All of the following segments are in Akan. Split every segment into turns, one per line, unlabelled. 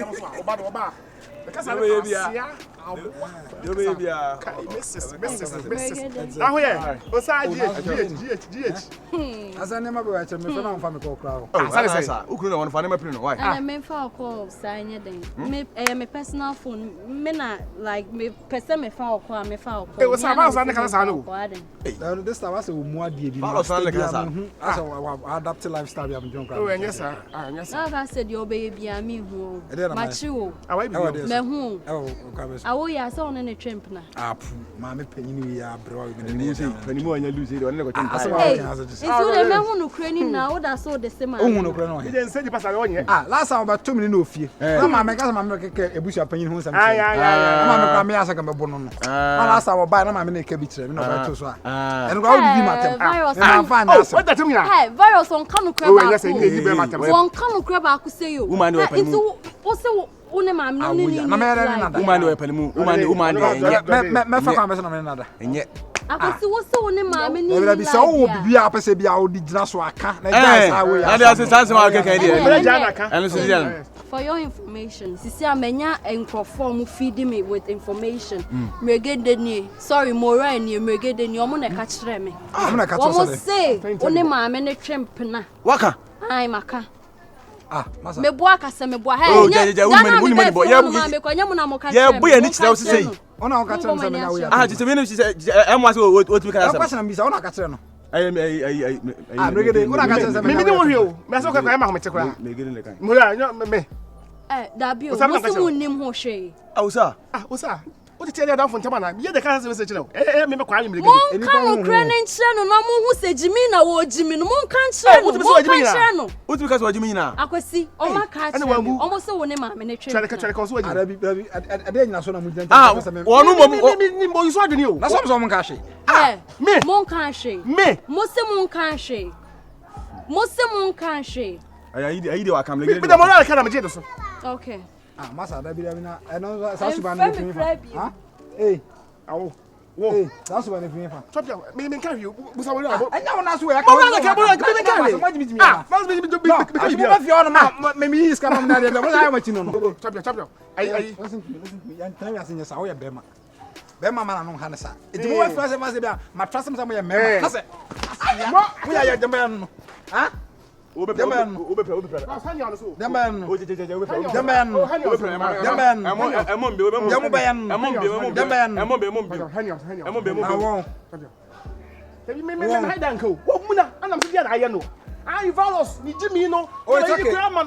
Oba. Because I'm Osaa GH.
As I never go to me from family crowd.
Who know one for them print why?
And I for call sign me personal phone. Me na like me person me for call me for.
It was about Sano.
This time I say more dear. As I adapt to lifestyle I'm doing.
Oh, yes, sir. Yes, sir.
I said your baby and me who. Machu. Me who. Awo Yaa so on the tramp na.
Mama penny ya bro.
Penny more and lose it. I never can.
It's only me who no craning now. That's so the same.
Oh, no crano.
He didn't say the pastor on here.
Last time about 2 minutes no fear. Mama make us mama a bush of penny who some. Mama come here as a bono. Last time buy mama make a bit. No to so. And go be matter.
What that mean?
Hey, virus on kanu crab.
Oh, yes, indeed, be matter.
One kanu crab aku say you.
Woman do open.
What's the one man no
ni.
Woman do open mu. Woman
me fa kwa me so na me nada.
Enye.
Akosi wo se one ma me ni.
E be so wo bibia apese bia wo di gina so aka. Na guys Awo Yaa.
Na dey assistance ma keke dey.
And
so dey.
For your information, sisi amenya enkrofo mu feed me with information. Melegede ni, sorry, Mora ni Melegede ni omo na ka kire me.
Omo na ka to
so. Omo say, one ma me ne twemp na.
Waka.
Ai maka.
Masa.
Me boa ka se me boa. Hey,
woman boy.
Ya me ko nyam na mo ka.
Ya boy ani kire wo sei.
Ona ka kire se me na Awo Yaa.
Just me no she say am was what we can say.
Question am bisa ona ka kire no.
Melegede.
Ona ka kire se me.
Me no hwe. Me so ka ma ho te kra.
Melegede le kan.
Mura, me.
Dabi o mo se mo nim ho hwe.
Osaa.
Osaa. What tell you down from Tamana? Me the can say no. Me kwa me
Melegede. Mo kan kra ne nche no na mo hu se jimi na wo jimi no mo kan kire no. Mo kan kire no.
What because wo jimi na?
Akwesi, o ma ka kire. O mo se wo ne ma me ne twem.
Try ko so
Arabi ade nyina so na mo gyina.
Wonu
mo you so adwene o.
Na so mo kan hwe.
Me.
Mo kan hwe.
Me.
Mo se mo kan hwe. Mo se mo kan hwe.
Ayi de wa kam Melegede.
Me the moral kana me je so.
Okay.
Masa da bi na eno sa suba na fi fa. Awo.
Wo.
Sa suba na fi fa.
Chop ya. Me can you. Busa wo na.
Anya wona so ya
ka. Me can you.
Mas me ma fi ono ma me yi ska ma na de mo sa ma chi no no.
Chop ya. Ai.
Listen to me. Yan tan ya sin ya sa wo ya bema. Bema ma na no ha na sa. Edi mo wa fi se ma se bia ma trust me sa mo ya mema. Ka se. Mo ya de ma no.
Obe
pre. Ah, Valos, ni Jimmy no. Oh, it's okay. I'm not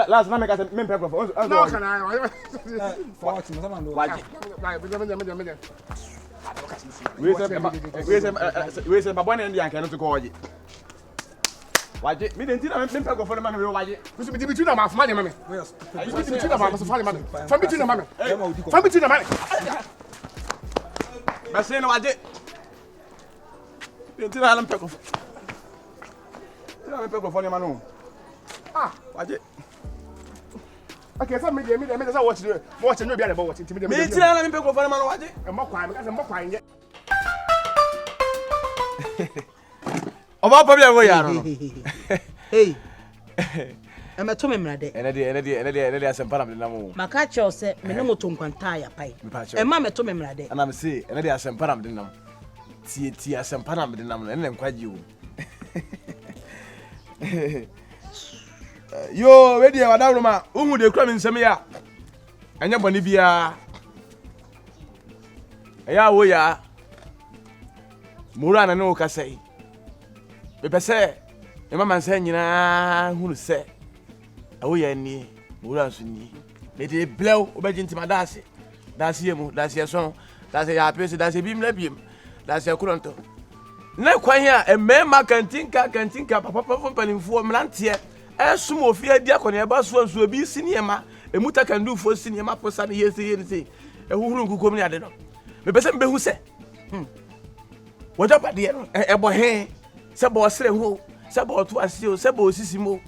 last time I got a member of no, can I? We say, my boy and the cannot call you. Why did me didn't member for the man who watch it? We should be between them of money, mammy. Yes, between them of money. From between the mammy. From between the money. I say no, I did. You didn't have them peck of. You have a peck of funny man. Ah, I did. Okay, so me that's what you do. Watch and no be about watching. Me tell them peck of funny man watch it. I'm not crying because I'm not crying yet. About probably Awo Yaa.
Hey. I'm a to memrade.
And I some param na mo.
Makacho say me no moto nkwanta ya pai. E ma me to memrade.
And I'm say and I some param de nam. Tie some param de nam na nkwaji wo. Yo, ready wa da roma. Uhu de kura me nsem ya. Anya boni bia. Eya Awo Yaa. Mura na no ka sai. Me pese e mama nsa nyina hunu se Awo Yaa ni mura so ni me de blew obeji ntima dase yemu dase so dase ya pese dase bim na bim dase kuronto na kwan ya e mema kantinka papa panimfo mrantie Esum ofia dia ko ne ba so nso obi sinema emuta can do for sinema posa ne yesi ehuhuru nkukom ne ade no me pese mbe hu se woja pade no ebo he se bo sere ho se bo to asio se bo osisimo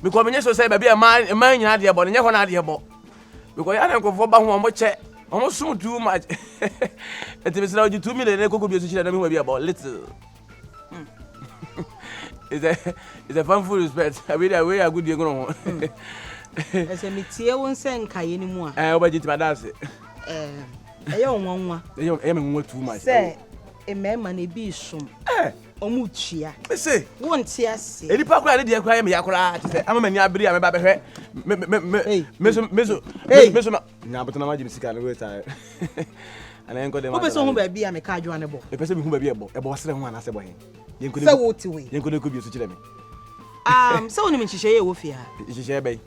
me ko menye so se ba bia man nyina de ebo ne ho na de ebo because ya na nkofo ba ho mo che omo sum too much eti se na oji 2 million ne kokko bi so chira na me ho bia about little It's a fun full respect. I mean, we are good. You're going to.
As a meteor won't send Kaye anymore.
I obey it, my dance.
A young one.
A young woman too much.
Say, a man may be soon. Omuchia.
Say,
won't see us.
Any park I did cry me. I'm a man. I'm a baby. Miss, now, but I'm not Jimmy Scar. And I ain't got them. What's on baby? I'm a card on a book. A person who may be a boss, one as a boy. You could go to me. You could be such a me.
So only she share with you.
She share bay.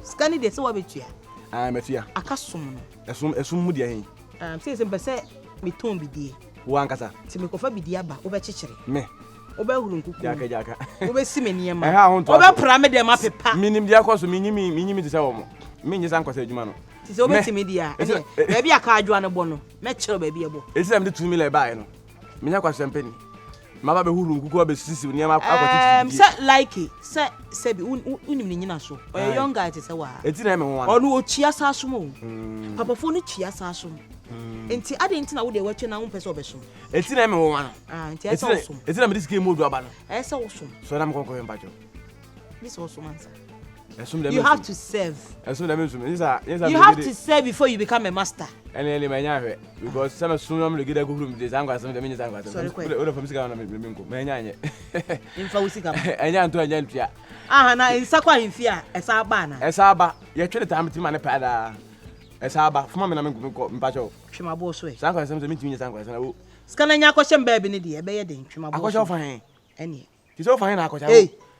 Scanny de so bit you.
I'm a fear.
A custom.
Assume Mudia.
Says and per me tomb be dear.
One cassa.
Timoko be diaba over chichery. Me. Over
Jacka Jacka.
Over Simenia.
I want to
over Pramede Mappa.
Minim Diacos, minimi to sell. Means Uncle Sedumano.
Tis over Media. Maybe a card you on a bono. Metro baby.
It's them the 2 million buy. Minako Champagne. Mama be huru kuko be sisi ni ma akwati.
Say Likee, say be unim nyina so. O young guy te say wa.
Eti na me ho.
Onu ochia saso mo. Papa fo no chia saso. Enti ade enti na wo de wache na wo pese obeso.
Eti na me ho wa.
Enti esa oso.
Eti na me dis game modu aba no.
Esa oso.
So na me konko yemba jo.
This oso man sir.
You
have to serve.
You
have to serve before you become a master.
And then my because some soon to get a good room. This I'm going to minutes. Sorry, from Sicana.
In Fausika.
And young to a gentia.
Now in Sakwa in fear, as our banner.
As Saba, you treat the time to man a pada. As Saba, from Mamma Mpacho.
Shima Bosway.
Sanka some meeting in Sanka.
Scanning question baby, dear, Bayadin. Shima
Bosway for him.
Any.
He's all fine.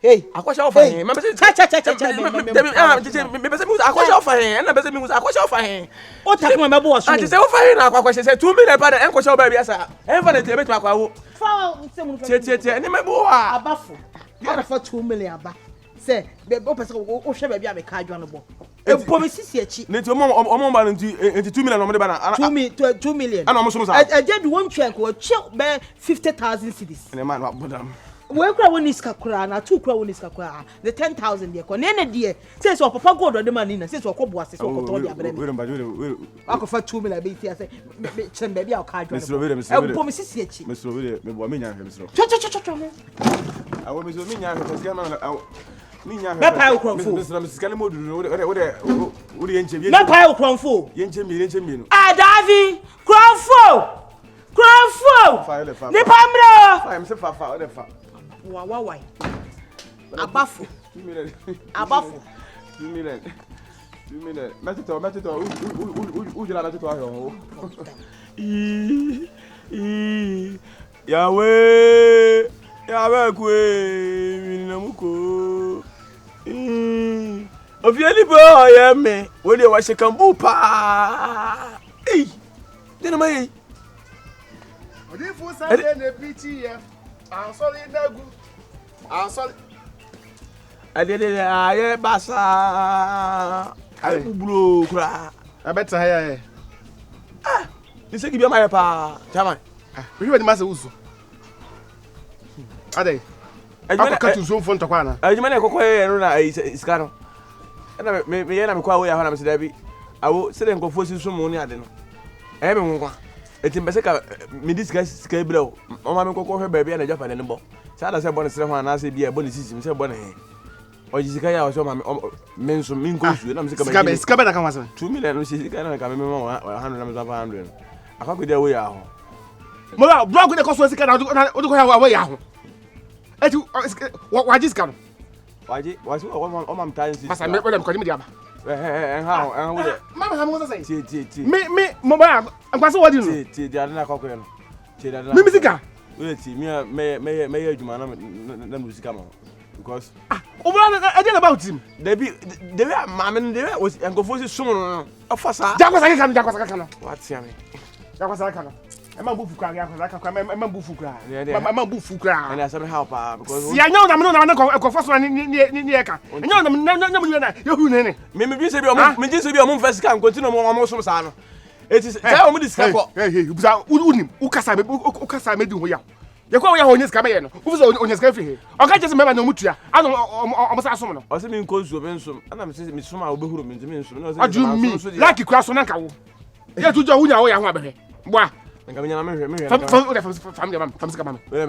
Hey,
I was over him. I was over him. What time my boss? I just say, I said 2 million by the uncle show baby. I said, Evan, tell me to go. And my boy, a buffalo. You for 2 million. Say, the opposite of baby, I'm a card on the board. A promise here, cheap. Little more into 2 million on the banner. 2 million. And almost I did 1 check or check by 50,000 cities. And a man, what where crowd is Kakura, and 2 crowd is Kakura, the 10,000 dear. Conena dear says, or Papa go to the man in, says, or Cobwas, I prefer 2 million. I say, baby, I'll card. Mr. Promises here, Mr. I will be so Why? Abafu. 2 million. 2 million. Metito. Ujila metito ayo. Yahweh kwe minamuko. Ofieli bo ya me. Wole wa shekambu pa. Dena mai.
Odi fu sa ne pichi ya. I'm sorry.
I did it. I basa. I bro cry.
I better here.
You say give me my pa. Chama.
We want the master uso. Ade. I cut to so phone to kwana.
I man ko no na iskano. Na me na me kwa we ya na me se dabi. Awo se den ko fosi so mo ni ade no. E me nwa. Eti mbese ka me discuss ska bro. O ma me ko hwe ba bia na Japan ne bo. Sa da se bo ne sere ho na se bia bo ne sisi se bo ne he. O jisika ya o so ma me nso mi nko su na me se ka me
ska be na ka wasa.
2 million no sisi ka na ka me 100 na me 500. Akwa de we ya ho.
Mo ba bro ko de ko so sika na o de ko ya we ya ho. Eti wa jisika no.
Waji o ma mtan sisi.
Pasa me ko dem ko ni diaba.
Ha wo de.
Mama ha mo say.
Ti.
Me mo ba akwase wodi no.
Ti de na ko no. Ti de na.
Me misika.
We ti me adwuma na musika ma. Because
I did about him.
They were mammy, they were and go for soon. Of course,
Jakwasa can.
what's yummy?
Jakwasa can. Emma bufu kra ya kwa emma bufu kra. Emma bufu kra.
And I said how pa because
Si anya na me na ko fa so ni eka. Anya na mu na ye hu ne.
me be say be o me say be o mo first can continue mo so sa no. It is say o mo discuss ko.
Hey, buza unim ukasa me di ho ya. Ye kwa ya ho nyes ka me ye no. Wo so onyes ka fi he. O ka jese me ba na mutua. Ano o sa so no.
O say me nko nsuo be nsom. Ana me say me soma obehuru me ntimi nsom. No say
aju mi. Lucky kra so na nka wo. Ye tu jo wunya wo ya ho abehwe. Boa.
Nka me nyana me hwe.
Family mam, family ka mam.
Me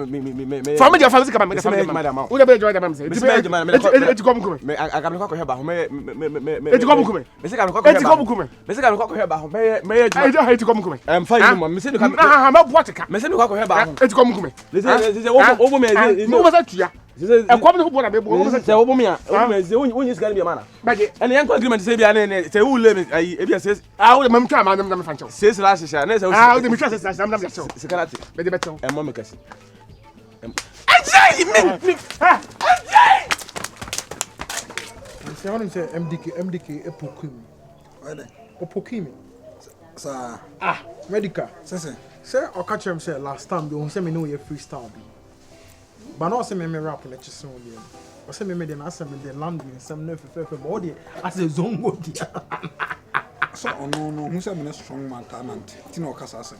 Family ka mam, family. Wo de be joy da mam say. Eti kom kume.
Me aga me ko heba ho me
Eti kom kume.
me say ka me ko heba.
Eti kom kume.
Me say ka me ko heba ho me
Eti kom kume.
em fa yi mo me say no ka
me boate ka.
me say no ko heba ho.
Eti kom kume.
Say wo me
Wo sa tua. E kom ne ho bo na be bo. Wo sa
say wo me a wo me say wo nyis ka ne be mana.
Baje.
And yan agreement say bia ne say wo le me ayi e bia say
wo de mam twa ma na me fa nchew.
say slash sha na say
wo de me twa say na me nchew.
se kana ti
be de beto.
e mo me kasi ajay me ajay
Se wonim se MDK epokum. Wede. Opokum. Sa medical. Se o ka chem se last time be o se me no ye freestyle bi. But no se me rap na chese o bi. O se me de na se me de language some no fefe but o de as a zongo di.
So no who say me strong man talent. Ti no kasa ase.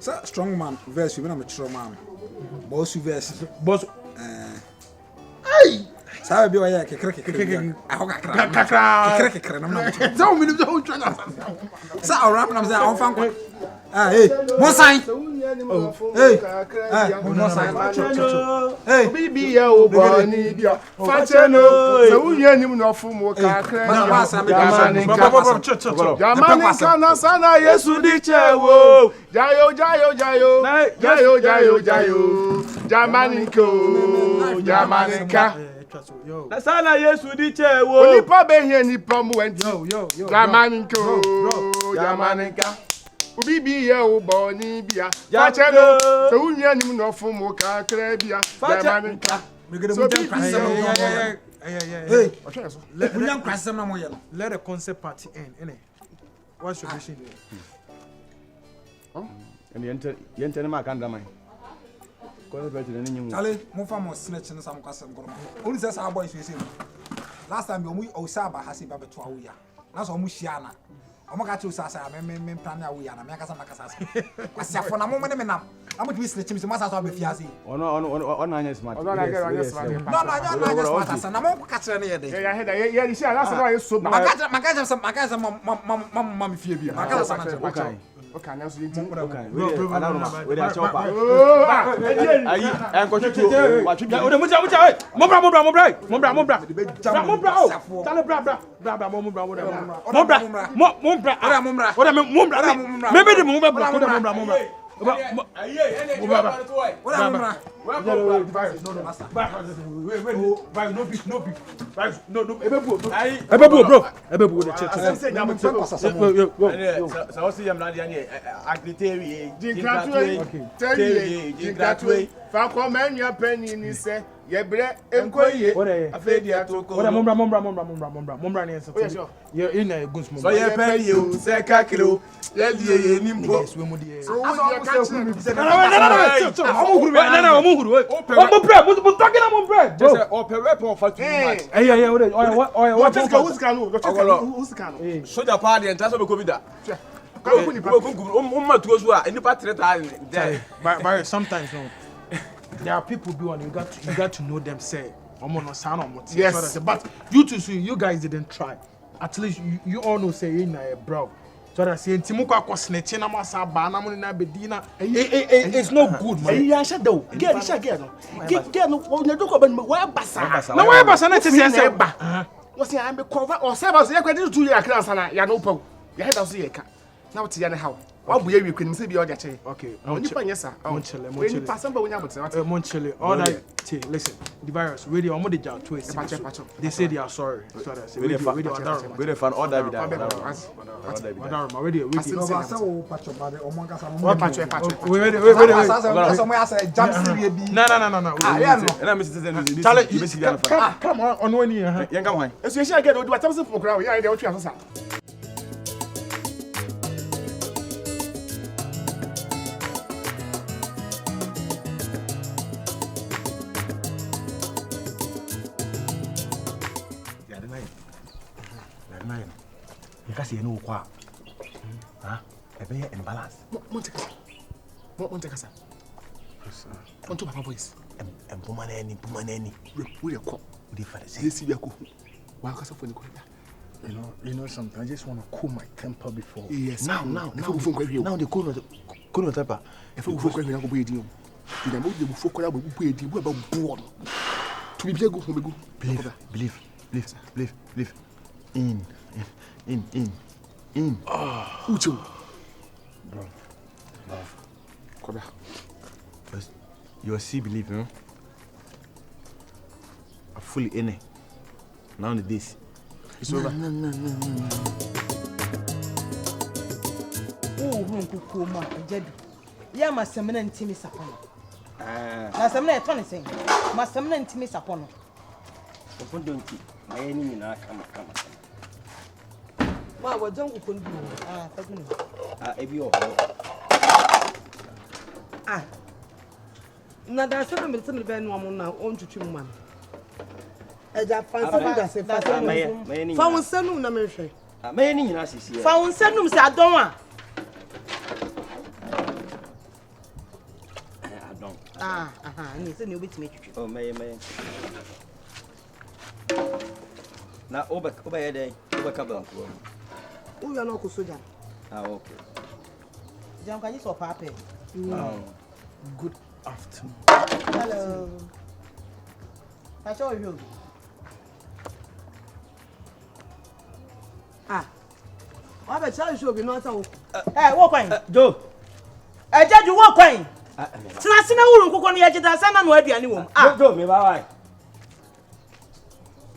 So strong man verse we na me chiro man. Boss verse.
Boss
Ai! Sabe bi o ya kekere. Aho kakra. Na me.
Zo me do ho twa na.
Sa o rap na me say on fan kwa. Hey, Monsign. Hey, Monsign. Hey,
Bibi ya o boni bia. Facheno. Se unye nim no fumu kakra. Jamani kana sana Yesu di chewo. Jayo. Jamani ka.
na sana Yesu di chewo.
Onipa be hia nipa mu enti.
Yo.
Jamani ka. Bibi ya o boni bia. Facheno. Se unye nim no fumu kakra bia. Jamani ka.
So
Hey, let the concept party end, innit? What's your mission there?
And yente ma kan da mai ko be tire ni nyimu
Ale, mo fa mo snatch no sam kwasem goro. Only say sa boys we say. Last time we Osaa ba hasi ba beto Awo Yaa. Na so mo hia na. Omo ka che Osaa sa me plan Awo Yaa na me akasa makasa. Asiafo na mo me nam. Amu tumi snatch mi se masa so be fiase.
ono anya smart.
No, anya
smart asa na mo ka che na ye de.
Ya heda ya di sha last time so ba.
Makasa mam fie bi. Makasa na che.
Okay, now so you think
Okay. We dey chopa. Ayi, en ko tutu. Wa tutu. O de mo bra. Tale bra. Me be de mo bra.
Yebre enkoye afedi atoko
Ora mombra ni enso. Ye ina guns mombra.
So ye pen you se ka kilo. Ye die nimpo.
So we di.
so wo ye ka chi
No. Mo talking am mombra.
Just open weapon for too much.
Yeah, what is
who's can
Soldier party and that's what we go be that.
But sometimes no. There are people doing you got to know them say
yes.
But you two you guys didn't try. At least you all know say in a bro. So that say Timuka ko snatching na masa ba na mo na bedina. It's not good, man.
Yeah, shut down. Get no do ko ban wa basa.
Na wa basa na tese say
ba. What's say am be cover or say ba so ye kwedi 2 year class na ya no paw. Ya head house ye ka. Na what ya ne how. Wa bu ye wi kwani say bi o ja che.
Okay.
Oni pa nyesa.
Monchele.
Ni person ba wonya bote.
Monchele. All that listen. The virus radio omo de ja to it. They say they are sorry. So that say radio
We dey fan all that be that.
Radio.
Asa wo pacho ba de omo nkasa mo.
Wait.
Asa mo ya say jam serie bi.
No.
Yeah, no.
And I'm citizen
Challenge. Come on one here.
Yen come on.
Eso ye sha get o do atamse for kra. Ya dey o twa so sa.
Because you know what? Huh? A very imbalance.
Monte Casa. On to Papa voice.
And Pumaneni.
We are caught.
The father
This is your Why casa for the
You know something. I just want to cool my temper before.
Yes,
now the cool temper.
If we go to be you. You know the before about board. To be good for me.
Believe. In.
Ucho.
Bro. Love.
Come here.
You see, believe, no? I'm fully in it. Now the this.
It's over.
No. Oh, Kukuma, Jed. Yeah, my seminar and Timmy Sapon. Now, some night, Tony saying, my seminar and Timmy Sapon.
Don't my enemy now come.
Well, what don't we do?
If you
Now, there's something very normal now, on to Chimman. As I fancy that's found some American.
my enemy now is here.
Found some I don't want.
I don't.
And it's a new bit to make you.
Oh, may. Now, over a day, over Cabal.
Oh, you're not so young.
Okay.
John, can you stop happy?
Good afternoon.
Hello. I saw you. I bet you be not so. Hey, walk in.
Joe.
I judge you walk in. Snasina will cook on the edge of the sun and where the animal.
Joe, me bye.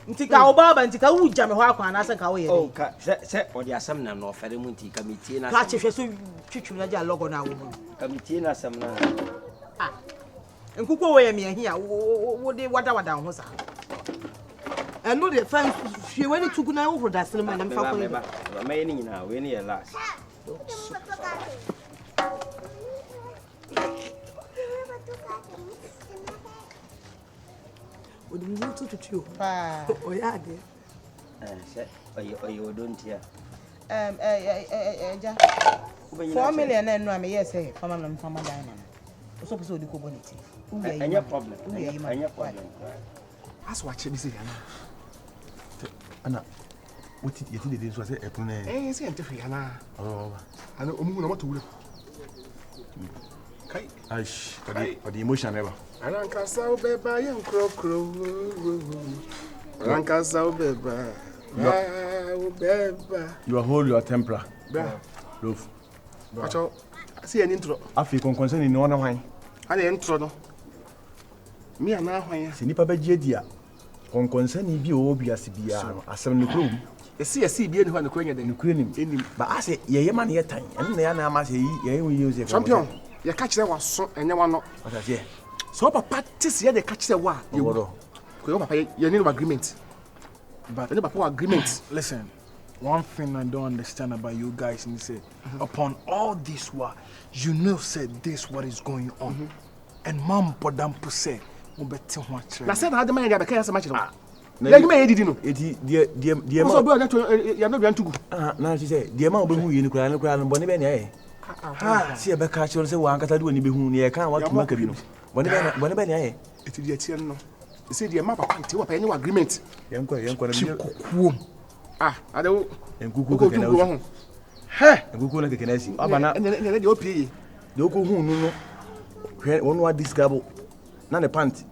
Ntika obaba ntika wuja me hɔ akwan na sɛ wo ye.
Oh, se o dia sam na no fere mu nti committee na.
Ka chehwe so twitwu na ja logo na wo mu.
Committee na sam na.
Nkuko wo ye me ahia wo de wada ho sa. Eno de fan hwe wani tugu na wo production ma na mfa ko.
Ma ye ni nyina we ni ye last.
Odi mu tutu pa. O ya de.
Se oyo don't here.
Ja. 4 million na no am yes say fama na fama dan na. O so pese odi ko boniti.
Any problem. Any problem.
As watch me say
Anna, what did you think this was a plan?
Say Anna.
Oh,
I know Omu no to Kai.
Aish, for the emotion ever.
Aranka sao beba yen kro. Aranka sao beba.
You are hold your temper.
Love. Acho, see an intro.
Afi concern in one wine.
Ani intro no. Me ana hwan.
Se nipa beje dia. Concern bi obi asibia no. Asem no krom.
Esi bi eni hwan no kwanya den.
Nukure nim. Ba ase ye ma na ye tan. Ene na ya na ama se yi ye wi use.
Champion. Ye ka kire waso enye wa no.
What is here?
So papa tisi ye de ka kire wa. Ye wo. Ko papa ye need agreement. But any papa agreement.
Listen, one thing I don't understand about you guys is say upon all this war, you know said this what is going on. And mom podam say ubeti ho akere.
Na said how the man ya be ka say match no. Like me edidi no.
Eti die ma.
So be na ya no be antugu.
Na she say die ma obehu yi ni kura no bone be na ye. Si e be ka chiro say wa ankata de woni behu ni e kan wa tuma ka bi no. Bone be na ye.
Eti die tie no. E say die ma papa nti wa pa any agreement.
Yenkwa na
Kukuom.
Adewo.
Enkuku keke na wo. Enkuku na keke na si. Aba na
ne de opie.
De oku hu nu no. Hwe wonu wa discable. Na ne pant.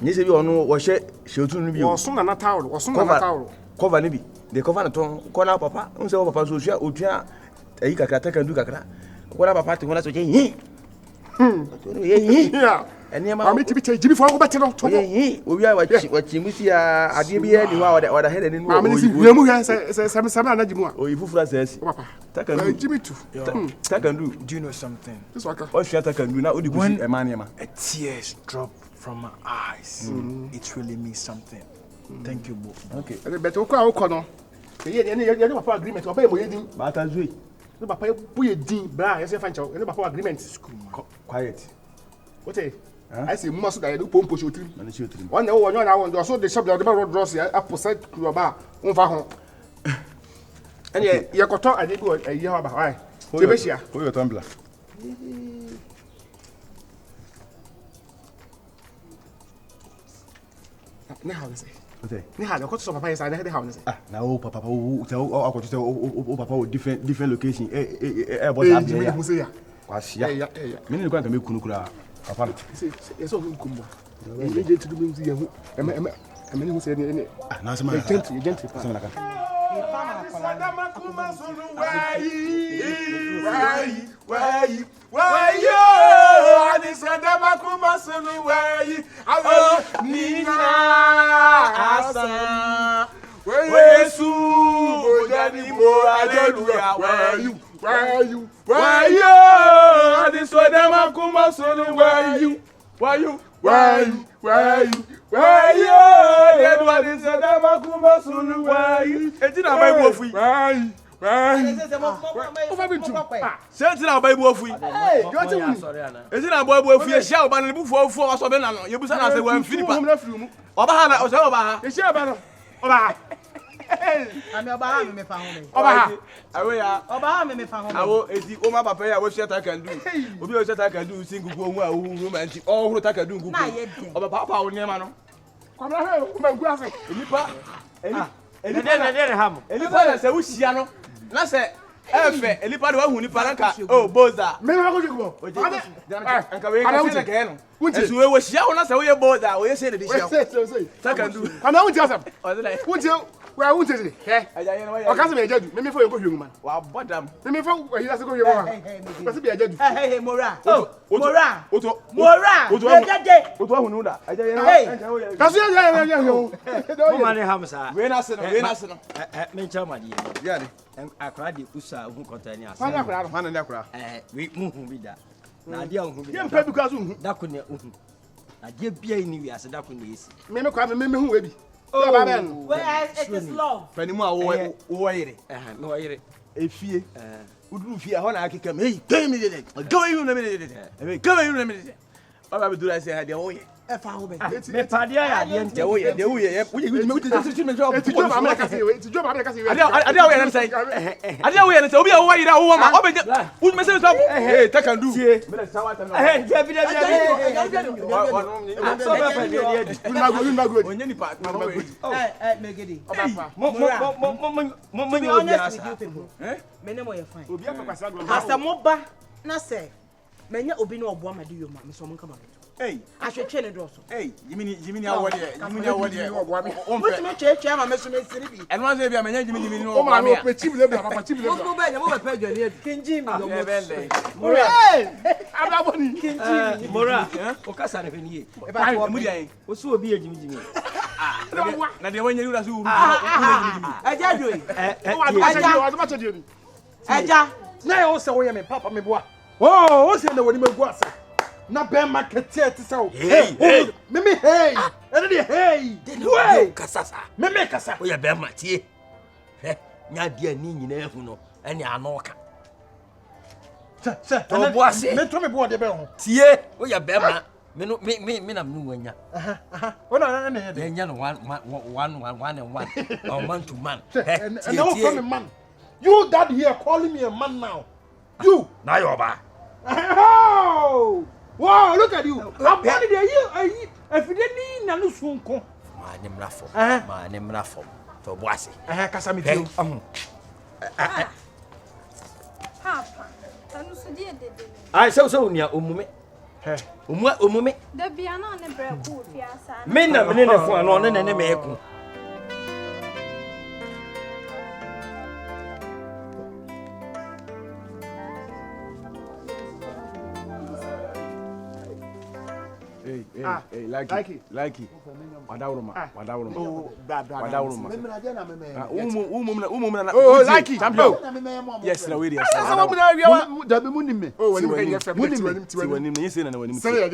Nye se bi onu wo hye sheotu nu bi o.
Osun na towel, osun na towel.
Cover ni bi. De cover na ton ko na papa. Unse wo papa so hwa otua ayi kakra ta kan du kakra. Ko na papa te ho na so je yi.
Yeah.
Eni ma
am tibi jibi fo go bete no to.
Yi. Obi a wachi musi a ade bi ani wa wada hele ni no.
Am ni si wiamu hwa se na jimu a.
Oyi fufura sesi.
Papa.
Ta kan du.
Jibi tu.
Ta kan du.
Do you know something?
This waka.
O hwa ta kan du na odi kusi e ma ne ma.
A tears drop from my eyes. It really means something. Thank you both.
Okay.
Better ko no. Ye papa agreement oba ye mo yedin.
Ba ta zui.
No papa ye bu yedin bra ye se fa ncha. Ye papa agreement.
Quiet.
What eh? I say must that you pompo shotrim.
Na shi otrim.
One na wo na one so the shop the road dross ya aposite kuroba unfa ho. And you got to I did go a year about why. Who your tumbler? Now, okay. Now, the coach of Papa is the house.
Now, Papa, Papa, different location. Many going to make Kunukura. Papa,
it's all Kumba. You did to do you. I mean, who said, gentle. Why you? I said, Damakuma Sunu, why? Nina Asa. Where you? Why you? I said, Damakuma Sunu, why you? Why you? That one is a Damakuma Sunu, why you? It's in our Bible. Sent in our Bible. Is it our boy? If you shall ban the book for us, or you was answer when Philip Obahana or Obaha. You shall ban Obaha. I'm Obaha, me found Obaha. Obaha, me found. I will, is the Oma Papa, I wish that I can do. What you said I can do, single room and all what I can do. Over Papa, or Nemano. Come on, my graphic. Anybody say, Usiano. Na say efe elipa de wa hu ni paranka oh boza me ma ko jiko anka we ka se ke no esu we wo hia wo na say we boza we say de hia say can do ana wunti asam wunti we wunti se he o ka se be jadu me fo ye ko hwemu man wa bodam me fo we hia se ko hwemu man ka se be jadu hey mora mora oto jade oto hu nu da aja ye ka se ye mo mane hamsa we na se no me chama di ya ni akra di Osaa hu kontani asa ana akra no ana akra we muhu bi da na dia hu bi da ye mpa bi ka so hu da ko ne hu na dia bia ni wi ase da ko ne esi me kwa me hu we bi oh where it is love fanimu a wo yire me wo yire efie uduru fie ho na akeka me hey tell me de go you na me de come you na me de baba bi dura se ha de wo ye efa ho be me padia ya de nte wo ye de wo ye wo ye me ti me job ti job America se we ti job America se we ade wo ye na say ade wo ye na say obi a wo yira wo ma obe wo me say so hey ta can do me na say wa ta no je bi de so be fa de ma go onye ni pa ma go Melegede mo nyo obi asa me ne mo ye fine obi afa kwasa go asa mo ba na say menya obi na obo amade yo ma me so mo nka ma hey ahwehwe ne do so hey yimini awode what me cheche ma me so me siri bi eno say bia menya yimini no o ma no pe chibi le bia papa chibi le bia mo ba nya mo be pe dwale e kinji mi yo mora ababoni kinji mora o kasa ne fenie e ba ko mu dia o so obi yimini na de wanya yura so uru aja do o ma chedio ni aja na yo se wo ye me papa me boa oh o se na woni magu asa na be market ti say hey mimi hey ene de hey hey kasasa mimi kasa o ya be ma tie nya dia ni nyina hu no ene anoka se to bo ase me to me bo de be ho tie o ya be ma me no me na mu wanya o na na de nya no one or man to man and no call me man you that here calling me a man now you na your ba wow, look at you. I'm born there. You, if you didn't na no sunko. Ma ne mra fom. To boase. Kasa mi dio.
Papa, tanu so die de.
Ai, so unia omume. Omume.
Da bia na ne bre ku fiasa.
Me na me ne fo ano ne me eku.
Hey, Likee. Wadauruma. Oh, Wadauruma. Oh, Likee. Champion. Yes, na we dey.
Da be munime. Oh, when you get
munime. You say na when you say.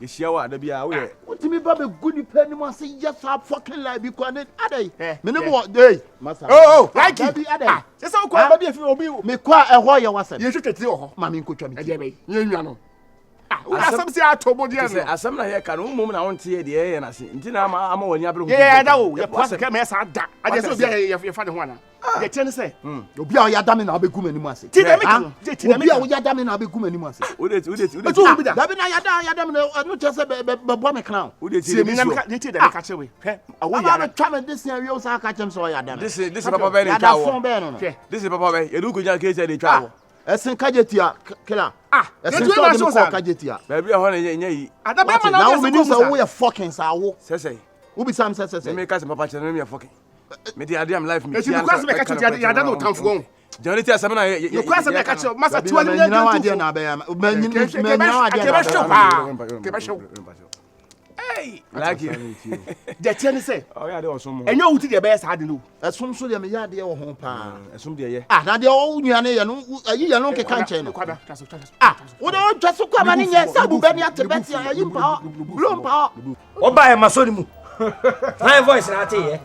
You share wa da bia wo ye.
Utimi ba be gudi pe ni mo say yes I fucking lie be kwade adai. Me ne mo dey. Oh, Likee. Be adai. Say so kwa ba be fi obi. Me kwa ehwo ye wasem. Ye twetwe ho. Ma me nkotwa me. Ade be. Ye nwa no. Asam si atobo dia no
asam na ye ka no mum na wonte ye de ye na se nti na ama wani abere ho
ye da wo ye pose ka me sa da ade so bia ye fa de ho ana The ten say.
Obi a ya dame na abegu mani mu ase.
Ti dem no.
Obi a ya dame na abegu mani mu ase.
Who did?
Dabi na ya dame na no just say be bo me crown.
Who did?
See me na me ti dem catch we.
Awo ya na twa me this year we Osaa catch him so ya dame.
This is Papa Ben in Chawo. This is Papa Ben. You do go jan case dey Chawo.
Esen kajetia kila. Esen so dem ko kajetia.
Baby ho na yi.
Adaba
na wo me ni say wo ya fucking sa wo.
Say.
Wo bi sam say.
Me case Papa channel me fucking. Me dey am life me.
Eti because me catch ya da no tamfo go.
Janity asem na
you cross me catch master 20 minutes.
Na wa dey na be ya.
Keba show. Hey,
Likee.
The ten say.
Oh yeah, dey osom.
Enyo wuti dey be sa de no.
Esom so dey me ya dey wo ho pa.
Esom dey ye.
Na dey wo nua ne ye no ayi ye no nke kan che no. Wo dey twa so kwa mani nye sabu be ni atebeti ayi mpa. Blow mpa.
Oba e masori mu. My voice na ate ye.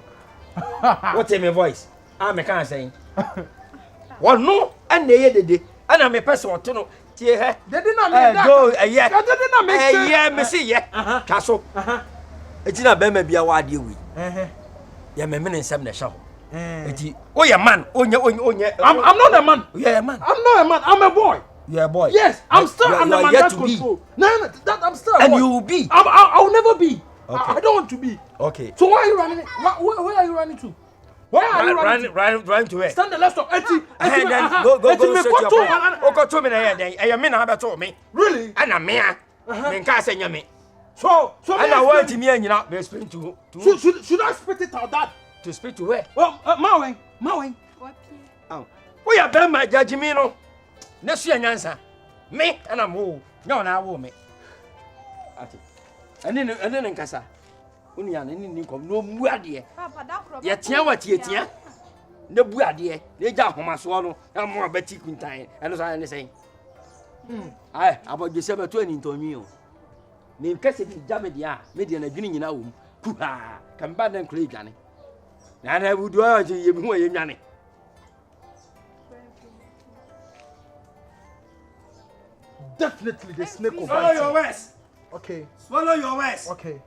What my voice? Me can say. What no and ye dede. Ana me person oto no tie he.
Dede na me da.
Go ye.
Dede na me say.
Ye me see ye. Kaso. Etina be ma bia wa de wi. Ye me nsem na hye ho. Eti o ye man. Onye.
I'm not a man.
Yeah, man.
I'm not a man. I'm a boy.
You're a boy.
Yes, I'm still under my dad's control. No, that I'm still a boy.
And you will be.
I'll never be.
Okay.
I don't want to be.
Okay.
So why are you running? Where are you running to? Where are you running to?
Run to where?
Stand the left stop.
Go to me then. Me na be me.
Really?
Ana me a. Me nka say nyame.
So
ana want me anyina be speak to.
Should I spit it out that?
To speak to where?
Well, Mawen.
Oh. We are be my judge me no. Na so nyansa. Me ana mo. Nya na wo me. Ati. Ene nkasa. Uni ya ni kom no mu ade.
Papa da kro.
Ye tia wati tia. Na bu ade. Na ja homa so no. Na mo abati kuntan. Eno so ne sei. Ai, abodwese beto ani ntonwi o. Me nkase bi ja me dia. Me dia na dwini nyina wo mu. Kuha. Kan ba dan kro edwane. Na budu a ye bi ho ye nwane.
Definitely the snake will
Swallow
bite
your
you.
words.
Okay.
Swallow your words.
Okay.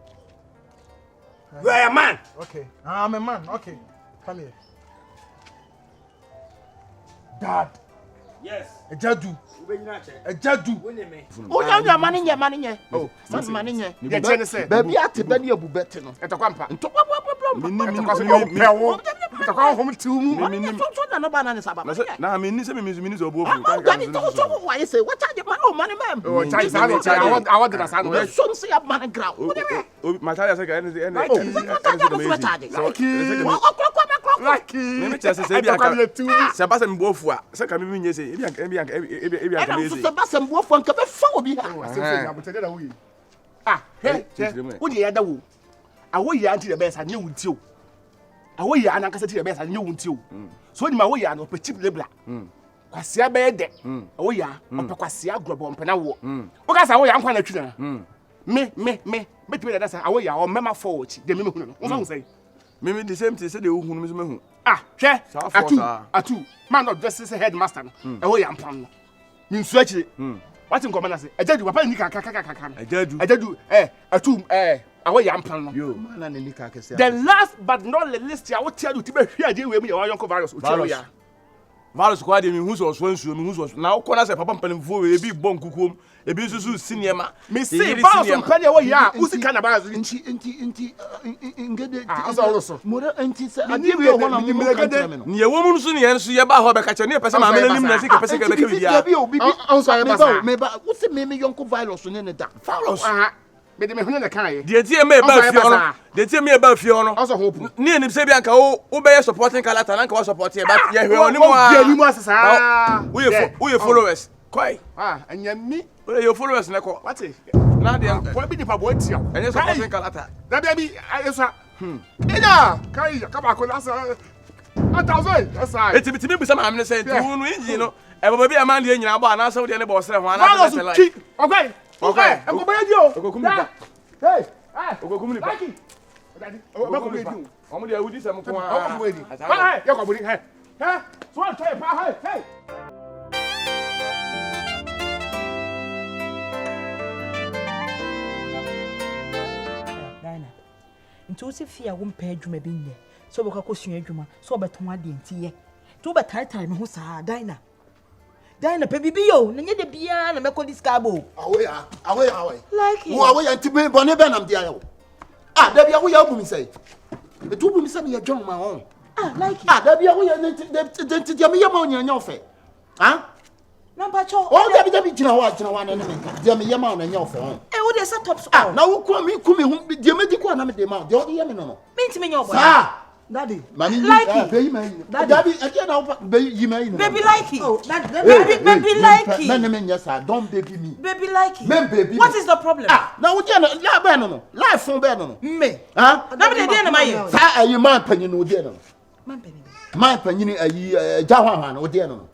You are a man.
Okay. I'm a man. Okay. Come here. Dad.
Yes.
Ejadu. Ejadu.
O ya mani nye. Oh, mani nye.
The ten say.
Baby ate be ni abu bete no.
Etokwampa.
Ntokwa
Etakwa hom tumu.
so na no bana ne saba.
Na me ni say me so obo fu.
So why say what charge man o mani mem.
Oh, charge sa no. I want the san.
So say up man ground.
My tell you say any
Likee.
me chese say bia se ba se mbo fu a se ka me nye say bia ka me say
se ba se mbo fu an ka be fa obi ha.
Wo de ya da wo. Awo Yaa anti the best and you wunti o. Awo Yaa anankasa ti the best and you wunti o. So ni ma Awo Yaa no pe chip lebla. Kwasia be de. Awo Yaa o pe kwasia grobo mpena wo. O ka sa Awo Yaa nkwa na twi na. Me twi da sa Awo Yaa o mema forward de me hu no. Wo fa say.
Me the same thing say de hu no me so mehu.
Hwɛ. Atu. Man not just say headmaster no. Awo Yaa mpam no. Min su akire. What in common say? Ejadu papa ni kaka. Ejadu atu Awo Yaa mpam no.
Yo, man na ni kaka say.
The last but not the least, I will tell you to be here. We me your uncle virus.
Virus kwa de me hu so nsuo me hu so. Na wo kona say papa mpanimfo we bi bon kukuom, e bi susu sinema.
Me say virus mpani Awo Yaa, usi kana virus
Inti ngede.
Also.
Mora inti say ade we ho na mo Melegede.
Ni ye wo mu nso ne ye nso ye ba ho be ka che ne pese ma mele nim na se ka pese ka be ka bia.
Also I ba.
Me ba, usi me yonko virus ne ne da.
Virus.
Me de me hunu na kan ye.
De tie me ba fie ono. De tie me ba fie ono.
Also hope.
Ni enim se bia nka wo be supporting kalata na nka wo support ye ba ye hwe oni mu a.
Ye ni mu asesa.
We followers. Kwai.
Anyami.
We your followers na ko.
What?
Na de
ko bi di pa bo tia.
enye supporting kalata.
Da bi esa. Ida, kai ka ba ko lasa. Atazoi, esa.
Etimi bisa ma amne se tu no inji no. E baba bi amande nyina agba na so de ne bo sere ho ana se like.
Okay. I'm going to go. Hey.
Ogokum ni pa.
Likee. Daddy. Ogokum ni pa.
Omo de awudi se mo ko a.
Ogokum ni. Hey, you go bring hey. Hey. So I try pa hey.
Dana. Nti o se fia wo mpa adwuma bi nye. so boka ko sua adwuma so obeton ade ntiye to be tare me ho saa Dina pe bibi yo na nye de bia na meko discabo
Awo Yaa
Likee
wo Awo Yaa ntime bone be nam dia yo da bia wo ya bu mi say etu bu mi say me dwon ma on
Likee
da bia wo ya de dia me yema onya ofe
number 2
o da bi gina wa na me dia me yema onya ofe on
wo de set up so
na wo ko mi ku mi hu dia me di ko na me de ma de o de yeme no
me ntime nya obo
Daddy
Likee
be yi ma yi Daddy again na be yi ma yi
baby Likee baby Likee
na me nya sa don't baby me
baby Likee
me baby
what is the problem
na wo dia la be no life fun be no
me na me de na maye
sa ayi man panyin no de no man panyin ayi jahwa no de no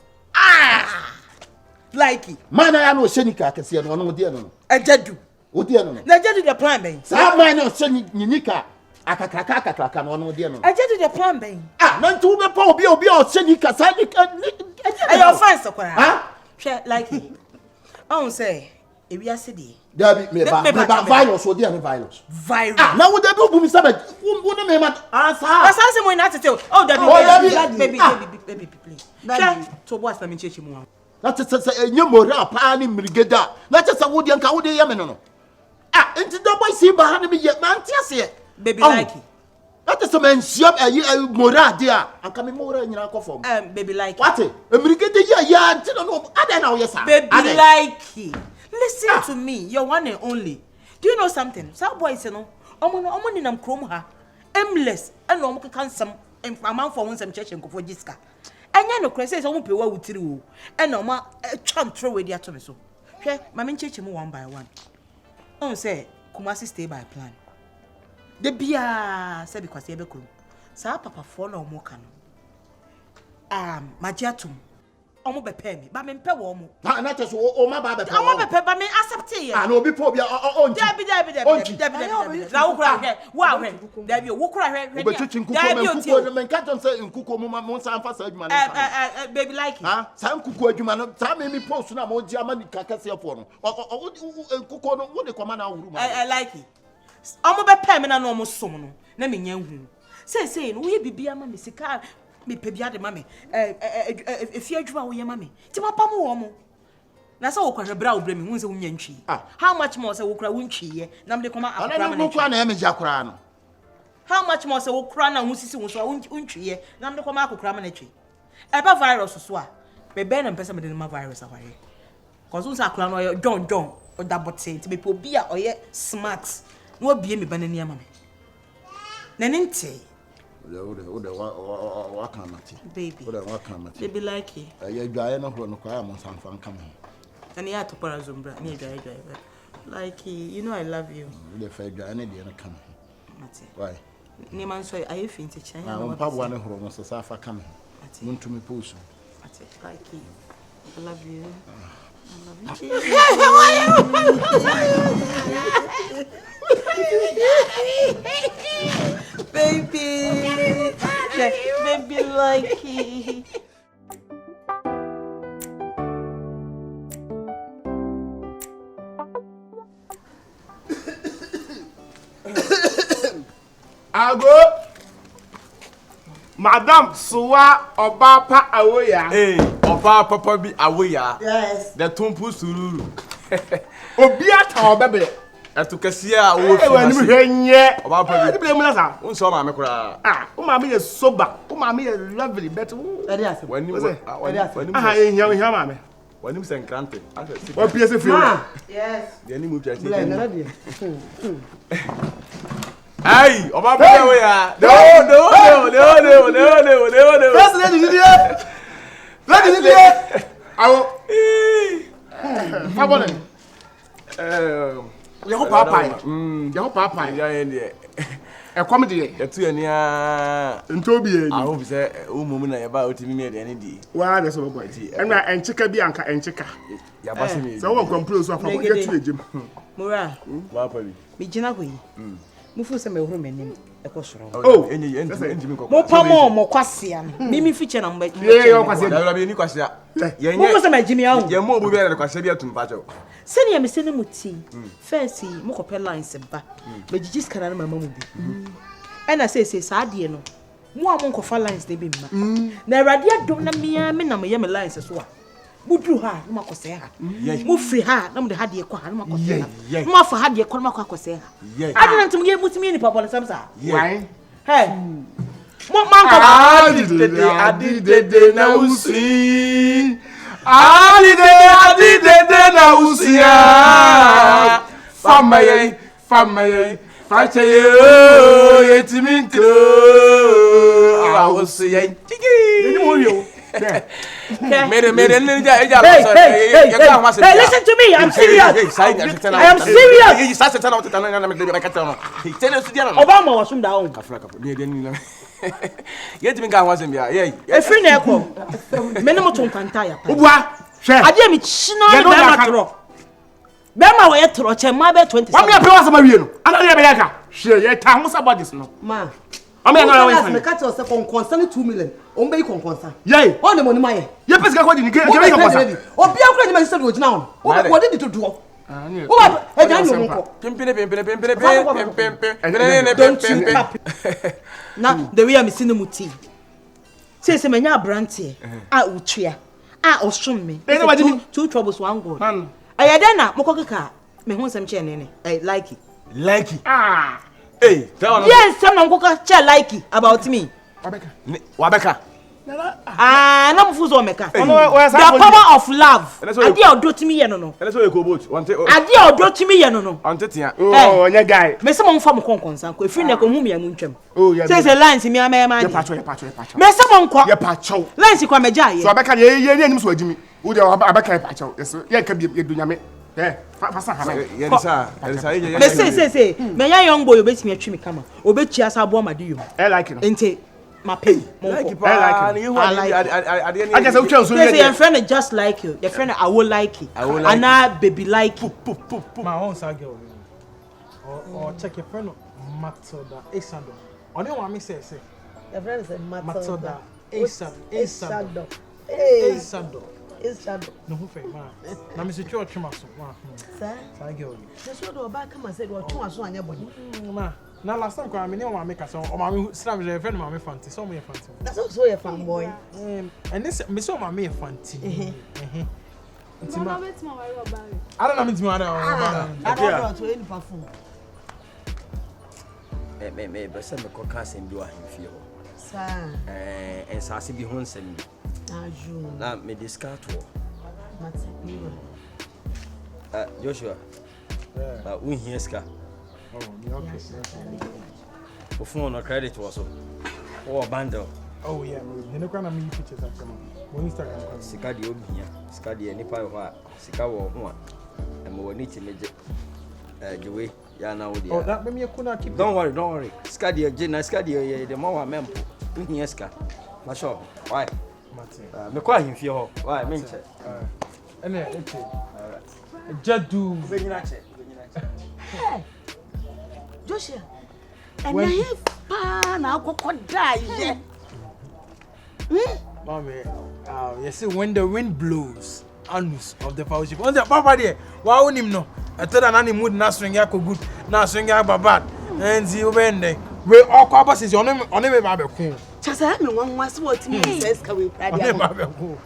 Likee
man ya no shenika kese no de no
ajadu
o de no
na ajadu the plan ben
sa man no shenika akakaka no de no
ajadu the plan ben
na ntu be pa obi o shenika sa ni
ayo fans kwara hwe Likee on say ewi ase de
Dabi me ba virus o de no virus na wo dabi obu mi sabe wo ne me ma
asa se mo na tete dabi baby please hwe to boss na me chechi mu
na tete enye mora pa ni Melegede na tete wo de nka wo de ye me no enti da boy si ba ha ne me ye ma ntia se
baby Likee
that is some ensiam mora dia anka me mora nyina ko fom
baby Likee
what Melegede ya nti no ada na wo ye sa
baby Likee listen to me you're one and only do you know something some boys no omo ni nam krom ha aimless and omo kan sam amount for one some church nkofo jiska anya no kra say omo pe wa wutiri wo and omo twam throw we dia to me so hwe ma me ncheche mu one by one on say Kumasi stay by plan de bia say because e be krom sa papa for na omo ka no magiatum omo be pay me ba me mpe wo omo
na te so o ma ba be pay
omo be pay ba me accept ye
na obi po bia onji
dabi na wo kura hwe wa hwe dabi wo kura hwe
obechichi nkuko men ka ton say nkuko mo san fa sa adwuma no
baby Likee
sa nkuko adwuma no sa me post na mo ji ama ni kakase afo no nkuko no wo de koma na awuru ma
Likee omo be pay me na no omo som no na me nya hu say no wo ye bibia ma me sika me pebia de mame efia adwuma wo ye mame ti papa mo wo mo na say wo kwahwe bra wo bre me hu se wo nya ntwi how much more say wo kura wo ntwi ye na me de koma akra ma
na na me ja kura no
how much more say wo kura na hu sisi wo so wo ntwi ye na me de koma akra ma na twi e ba virus so a be be na mpesa me de ma virus ahwaye cause wo sa akra no yo John o da bote ti be po bia o ye smart na wo bie me ba na ni ama me na nti
wa kan mati
baby
wa kan mati
baby Likee
ya dwaye no ho no kwa am sanfa nka me
and ya to para zombra ni dwaye Likee you know I love you
the fa dwaye ne de no kan
mati
why
ni man so I feel to change
na pa bua ne horo no so safa kan me ntumi posu
mati Likee I love you baby Likee
Ago Madam Suwa Obapa Awo Yaa
Oba papa bi Awo Yaa
yes
the tumpu sururu
obi ata obebe
etukasia wo fi
wani hwenye
Oba papa bi
bile mu na sa
unso ma me kura
o ma me ye sober o ma me ye lovely but
eri ase
wani
ehia ma me
wani mu senkrante
o pie se fio
yes
de ni mu twa ti
ready
ai Oba papa Awo Yaa no
first lady did awo fabole ye ho papa
ya ye
e kom de
ye tu ani a
ntobi ye ni
aho bi se o mumu na ye ba o timi me de ani di
wa de so boy enwa enchika bi anka enchika
ya ba se mi
so won complain so afa ko get tu ejim
mura
wa pa bi
mi jina ko yi mufu se me huru menim e ko soro
oh
enyi mi ko
mo pa mo kwase am mimi fiche na mba
ye yo kwase
da bi ni kwase ye
mo se me jimi awu
ye mo obu bi na kwase bi atum pa cho
se ne me se ne muti first mo ko pe lines ba me jiji skana na mama mu bi e na se sa de no Mo amon ko fa lines de bi ma. Na awurade adom na me na me ye me lines so a. Budru ha na makose ha. Mo free ha na mo de ha de ko ha na makose ha. Mo afa ha de ko na makose ha. Ade na ntum ye mutimi ni papa sam sa.
Why?
Hey. Mo man ko
adidede na usi. Adidede na usi. Famaye. Fachaye yetiminko. Awusi yen.
Ni mo ri o.
Mere
Hey, listen to me. I'm serious. I am serious. Obama was from down.
Yet me can wasn't be a
free echo. Minimum to Pantaya.
Ubwa, share.
I did me china. Bema we yetro che ma be 20.
Wa me ape wa sama wie no. Ana ye be yaka. Share ye ta ho about this no.
Ma.
Am ya na we
me catch us for concern 2 million. On be concern.
Yey.
On the money my.
Ye pese ka ko di ni ke be concern.
Obi akura ni ma sister do gina on. O de to do. O ba e jan no nko.
Pimpire.
Na the way am sinu muti. Say me nya brantie. A utua. A osom me. Two troubles one god. Ayadena mokokeka me hu nsem che nene. Likee.
Hey, tell me.
Yes, some nkoka che Likee about me.
Wabeka.
Na mfuzo omeka. The power of love. Ade odo timi ye no no.
Let's go go boat. Ade
odo timi ye no no.
Antetia.
Oh, nya guy.
Me se mo mfa mo konkonsan ko efiri na ko hu me anu ntwam.
Oh, yeah.
Say lines mi ama.
Ye pacho.
Me se mo nko.
Ye pacho.
Lines kwa meja ye.
So abeka ye anim so adimi. Wo de abeka ye pacho. Yes. Ye ka bi ye dunyame. Fasa ha.
Ye
say. Me ya young boy obetimi atwi me kama. Obechi asa abo amade yum.
Like no.
Ente my pay.
Like
I
guess I'm trying to
say your friend is just like you. Your friend Awo Likee. And baby Likee.
My own side girl. Or check your friend Matilda Asando. On your mommy say.
Your friend is
Matilda
Asando.
No who fake man. Na Mr. Church maso.
Sir.
Side girl.
That's what the back come and said what too so anya body.
Ma. Na last time kwa me ne mama make so o mama slam je friend mama fanti so me fanti.
That's also your fan boy.
And this me so mama fanti.
Mama bet mama worry about it.
I don't know me
I don't know to any perfume.
Me be se me ko ka sem bi wa hemfie ho.
Sir.
Ensase bi ho nsem bi.
Aju.
Na me discard ho.
Mati.
Joshua. Un hieska.
Oh, okay.
For phone or credit was or bundle.
Oh yeah, you know kana me pictures after me. When Instagram.
Sika di obi hia. Sika di enipa ho sika wo ho a. Em wo ni timeje. Jewe ya na wo dia.
Oh, that me kuna keep.
Don't worry. Sika di je na sika di the mo wa mempo. Un hieska. Ma sure. Why?
Martin.
Me kwa himfie ho. Why? Me nche.
Ene ete. Jadu.
Benyina che.
Joshua. And I have na kokoda ye.
Mommy, you see when the wind blows, anus of the fellowship. On the papa there, why won't him no? I told an animal na swing ya good, na swing ya bad. And see obende. We all cobas is on him babe cool.
Just I me one was what me says ka we pride ya.
Babe cool.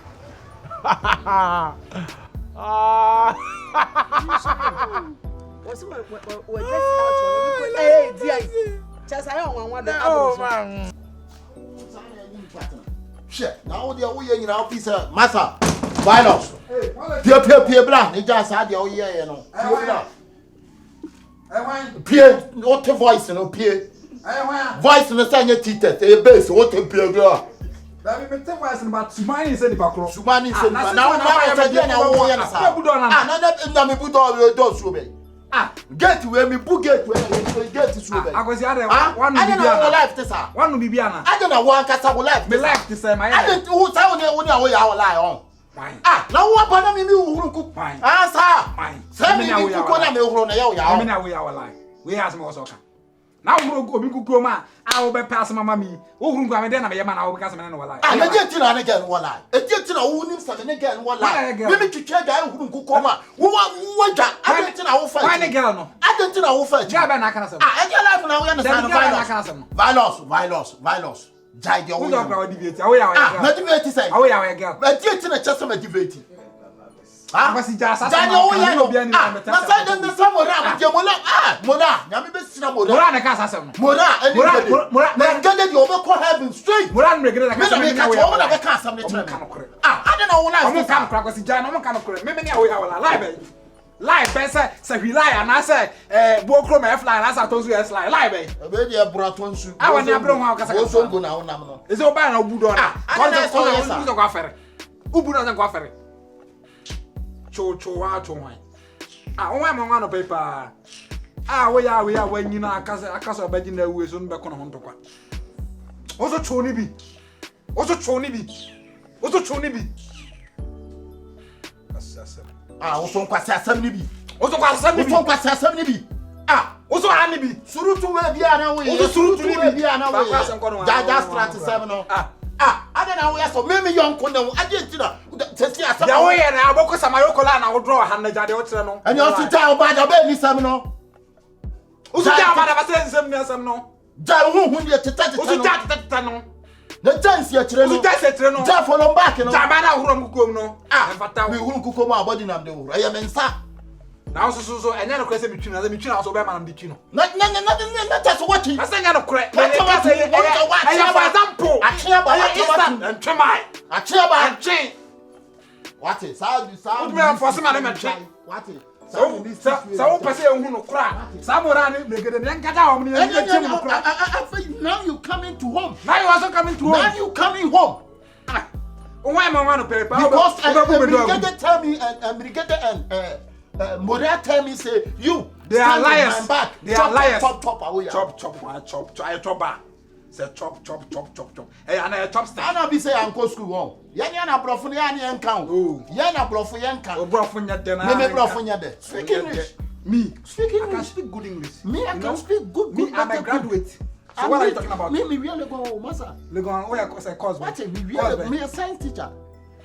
What's what just out. Hey, dear. Just I don't want that.
Oh man.
Shit, now the way in our piece of massa. Violence. Pia blank, they just had the year, you know. Pia, what the voice, no Pia. Voice in the same teacher, a base, what a Pia girl.
That me tell voice about Sumani said the background.
Sumani said, now I said, I get to where me book get to get to Sube. I was here one life this one will be Biana. I don't know one cassa will life. Me life this time. I didn't who sound only our lie on. Now what Panama who cook fine. Sir. Send me who could have our life. We have more soccer. Now we'll go to man. I will be passing my mammy. Who go then I am an hour because I'm in life. I get to again one lie. A get to know who lives again one lie. Maybe to check out who could come out. Who want that? I get to know find a girl. I get to know who fetch. I get life now. We understand violence. Jai your
Who don't go debate? Awo Yaa.
Ah, na debate say.
Awo Yaa girl.
Na debate na chese na debate. Ah,
Because just
Jai Awo Yaa no. Na say dem say Mora, je Mora. Ah, Mora, nyame be sina Mora.
Mora na ka asasem no.
Mora, na ngade di obekọ heaven straight.
Mora Melegede na ka asasem.
Me na ka wo na be ka asam ne tere. Ah, ade na wo life.
Omo kan kra kwasi Jai na omo kan kra. Me ni Awo Yaa wala live. Live be say we lie and I say buokro me fly and I say tonsu yes lie live.
Be dey bro tonsu.
I want na bro ho akasa.
Wo so go na wo nam no.
Is o ba na obudo na.
Ah, na so yes.
Uzo kwa fere. Ubudo na kwa fere. Cho wa cho wan. Ah, onwa mo nwa no paper. Ah, we ya wanyina akasa obaji na ewu so nbe kono ho ntokwa. Ozo cho ni bi. Asasa.
Ah, wo so nkwase asam ni bi.
Ozo kwa asam ni bi.
Wo so nkwase asam ni bi. Ah,
ozo ha ni bi.
Surutu we bia na wo ye.
Ozo surutu ni bi.
Jaja strat no. Ah, ade na wo ya so me yonko na wo ade ntira. Tesi asam.
Ya wo ye na aboko samayoko la na wo draw ha na jade wo tire no.
Ani o sita o ba da be ni sam no.
Ozo ja ba da ba se nsem ni asam no.
Ja hu hu ni teta no.
Ozo ja teta no.
Na chance ya kire no.
Ozo ja se tire no.
Ja follow back no.
Ja ba na huro mkukom no.
Ah, we huru kukom abodi na de huro. Aya mensa.
Na so enya no kure se mitwi na so be ma na mitwi no.
Na test what you.
Asa enya no kure.
What say
aya for example.
Achia ba
ntwemai.
Achia ba
ntwe.
What is sound
What me enforce ma na metwe.
What is
so pese ehun no kura. Sa mora ni Melegede ni nkata o ni
now you coming to home.
Now you also coming to home.
Now you coming home.
Ah. Why am I paper?
Because Melegede tell me Melegede and Mora tell me say you
they are liars. They are liars.
Chop Awo Yaa.
Chop. I chop ba. Say chop. Hey, and I chop stand.
Ana be say anko school home. Yan na brofo ya na enkan. Oh. Yan na brofo yan kan.
Brofo nya de na.
Me brofo nya de. Speak English.
Me.
Speak English.
I can speak good English.
Me I can speak good.
Me I'm a graduate. So what are you talking about?
Me really go master.
Legon, where I say cause.
What me really me a science teacher.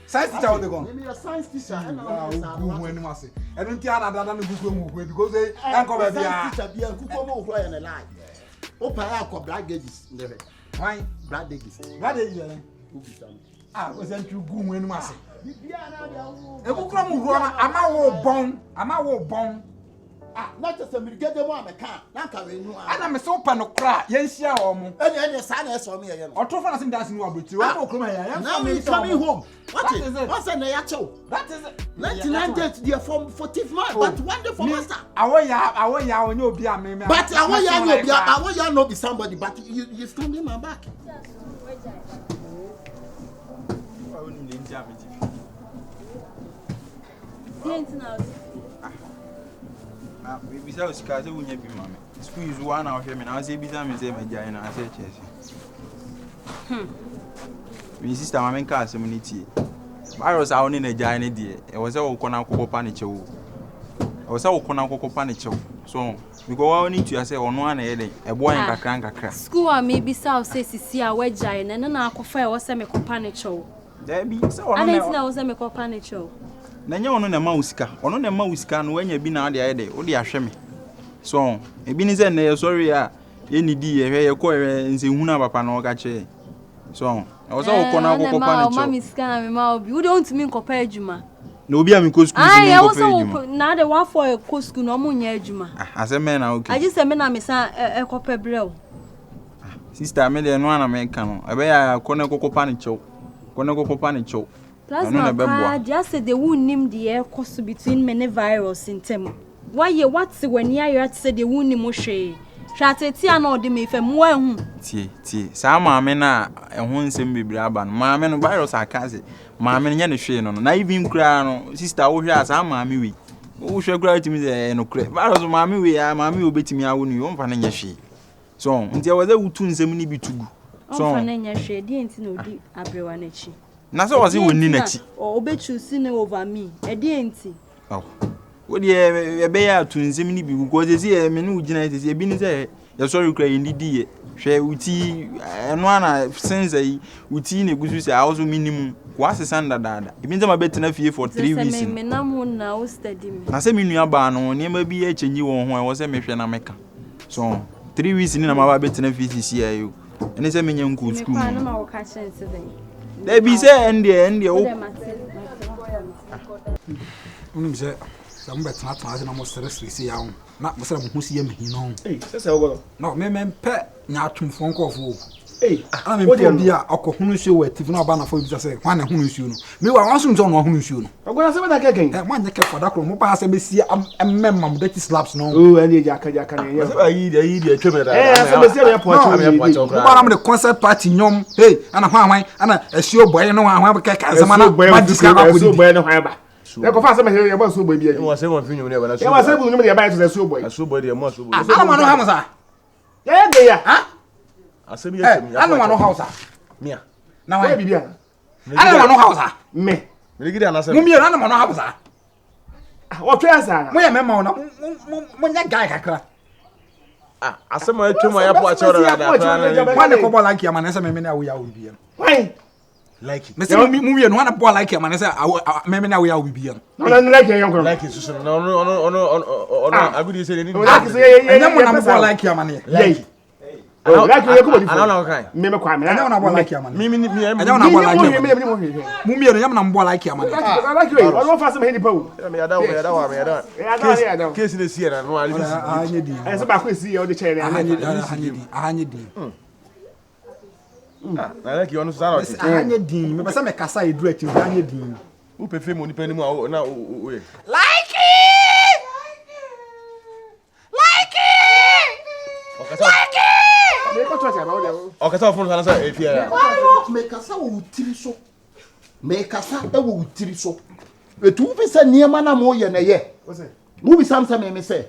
Science teacher Legon.
Me a science teacher.
Who when you say. I don't hear that na gugu because they anko be bia.
Teacher bia kuko mo hwa na lie. Opa ya ko black gauges.
Why?
Black gauges.
Black gauges. Ah, we sent you go when you say. E ku kura mu ruo na ama wo bon.
Ah, not just a Melegede mo ameka. Na ka we nu
ana me so pa no kra yen hia wo mo.
Ene sa na eso me ye no.
Oto fa na sim dance ni wa broti. Wo ko kroma ya.
Now we coming home. What is it? What's na ya chew?
That is it.
99 days there from 14th month, but one day for master.
Awo Yaa onye obi a me.
But Awo Yaa no be somebody, but you stand in my back.
We saw Oscar, so we never be mammy. Squeeze 1 hour for me. I say, be time, say, my giant, I say, Chelsea. My sister, my main car, some tea. I was out in a giant idea. It was all corner cocoa panicho. I was all corner cocoa panicho. So, we go on into yourself on one head, a boy and a crank.
School, I may be south, says, see a wedge giant, and then I'll confer was a panicho.
There be so
I didn't know was a panicho.
Nanya ono na mauska ono na mauska no wanya bi na ade ayede wo de ahwe me so ebi ni se na sorry a ye ni di ye ko nse huna papa na o ka che so e wo so wo kona akoko pa na che
mama scan me ma obi wo don't mean compare adwuma
na obi a me ko school ni ko pe adwuma
na de wa for ko school no mo nya adwuma
ase me na okay
aji se me na me san e ko pe brel
sister me de no ana me ka no ebe ya kona akoko pa na che kona akoko pa na che
plasma just say they won't name the air cost between many virus in them. Why you what when you say they won't name Moshe? Shati no de me fem wan
tie sa maame na ehho nsem bibiri aba no maame no virus akaze maame nya ne hwe no na even kra no sister wo hwe asa maame wi wo hwe kra timi ze no kra virus maame wi ya maame obetimi awo no yo mfa na nya hwe so nti e waze wutu nsem ni bitugu
so mfa na nya hwe di enti na odi abrewa na chi
na so was woni na chi
o be choose na over me e di enti
oh wo di e be ya tu nsem ni bi ko ze se me no ugina ze e bi ni ze ya sorry kra yin di ye hwe uti eno ana sense yi uti na gusu se also minimum kwa se sanda dada e bi nza ma betina fie for 3 weeks
me na mo na o study me
na se menu aba no ne ma bi e chenji won ho e wo se me hwe na meka so 3 weeks ni na ma ba betina fie si ayo And it's a minion good school.
I'm catching today.
They be say and
Say some better not as almost seriously young. Not myself who see him,
Hey, that's how go.
No, me pet not to phone call for.
Hey,
I'm in India, or who show it if not banner for you to say, one who is you. Me were answering on who is you.
I'm going to say what I can.
And one for that room, pass and see a member that is slaps no.
Oh, and you can.
I eat a tribute.
I'm the concert party, yum. Hey, and a wine, and a show boy, no one have a cake as a man of my discovery.
No harbor. They go fast. I'm here. You must be. You must say one thing. You never. You must say when you buy to a show boy. A show boy. You must.
I don't know how much.
Yeah, yeah.
I say me.
I don't know how.
Me.
Now I be here.
I
don't know how.
Me.
Melegede anase.
Mummy, I don't know how.
What plans are?
Where am I now? When that guy kakra.
I say my to my airport chora.
Why the couple like you man say me na we ya be.
Why?
Likee.
Me say movie no one boy like you man say me na we ya be.
No like you young girl.
Likee so no I go dey say ni.
Like say
And then boy like you man here.
Like. Oh, like you come
I don't know kind.
Me kwa me.
And then boy like you man.
Me
And then boy like you. Mummy no yam boy like you man.
I like you. I don't fast me people.
Me ada. Case dey see na no I dey see.
I say back we see all the chair there.
Ahanye din.
Na like you on so that.
Ahanye din. Me pese me kasa edu ati ahanye din.
Who pay fame money penny mu na we. Okasa phone sana say efia.
Me kasa wo tiri so. Me kasa e wo tiri so. Etu bi se niema na mo ye na ye. Wo bi sam me say.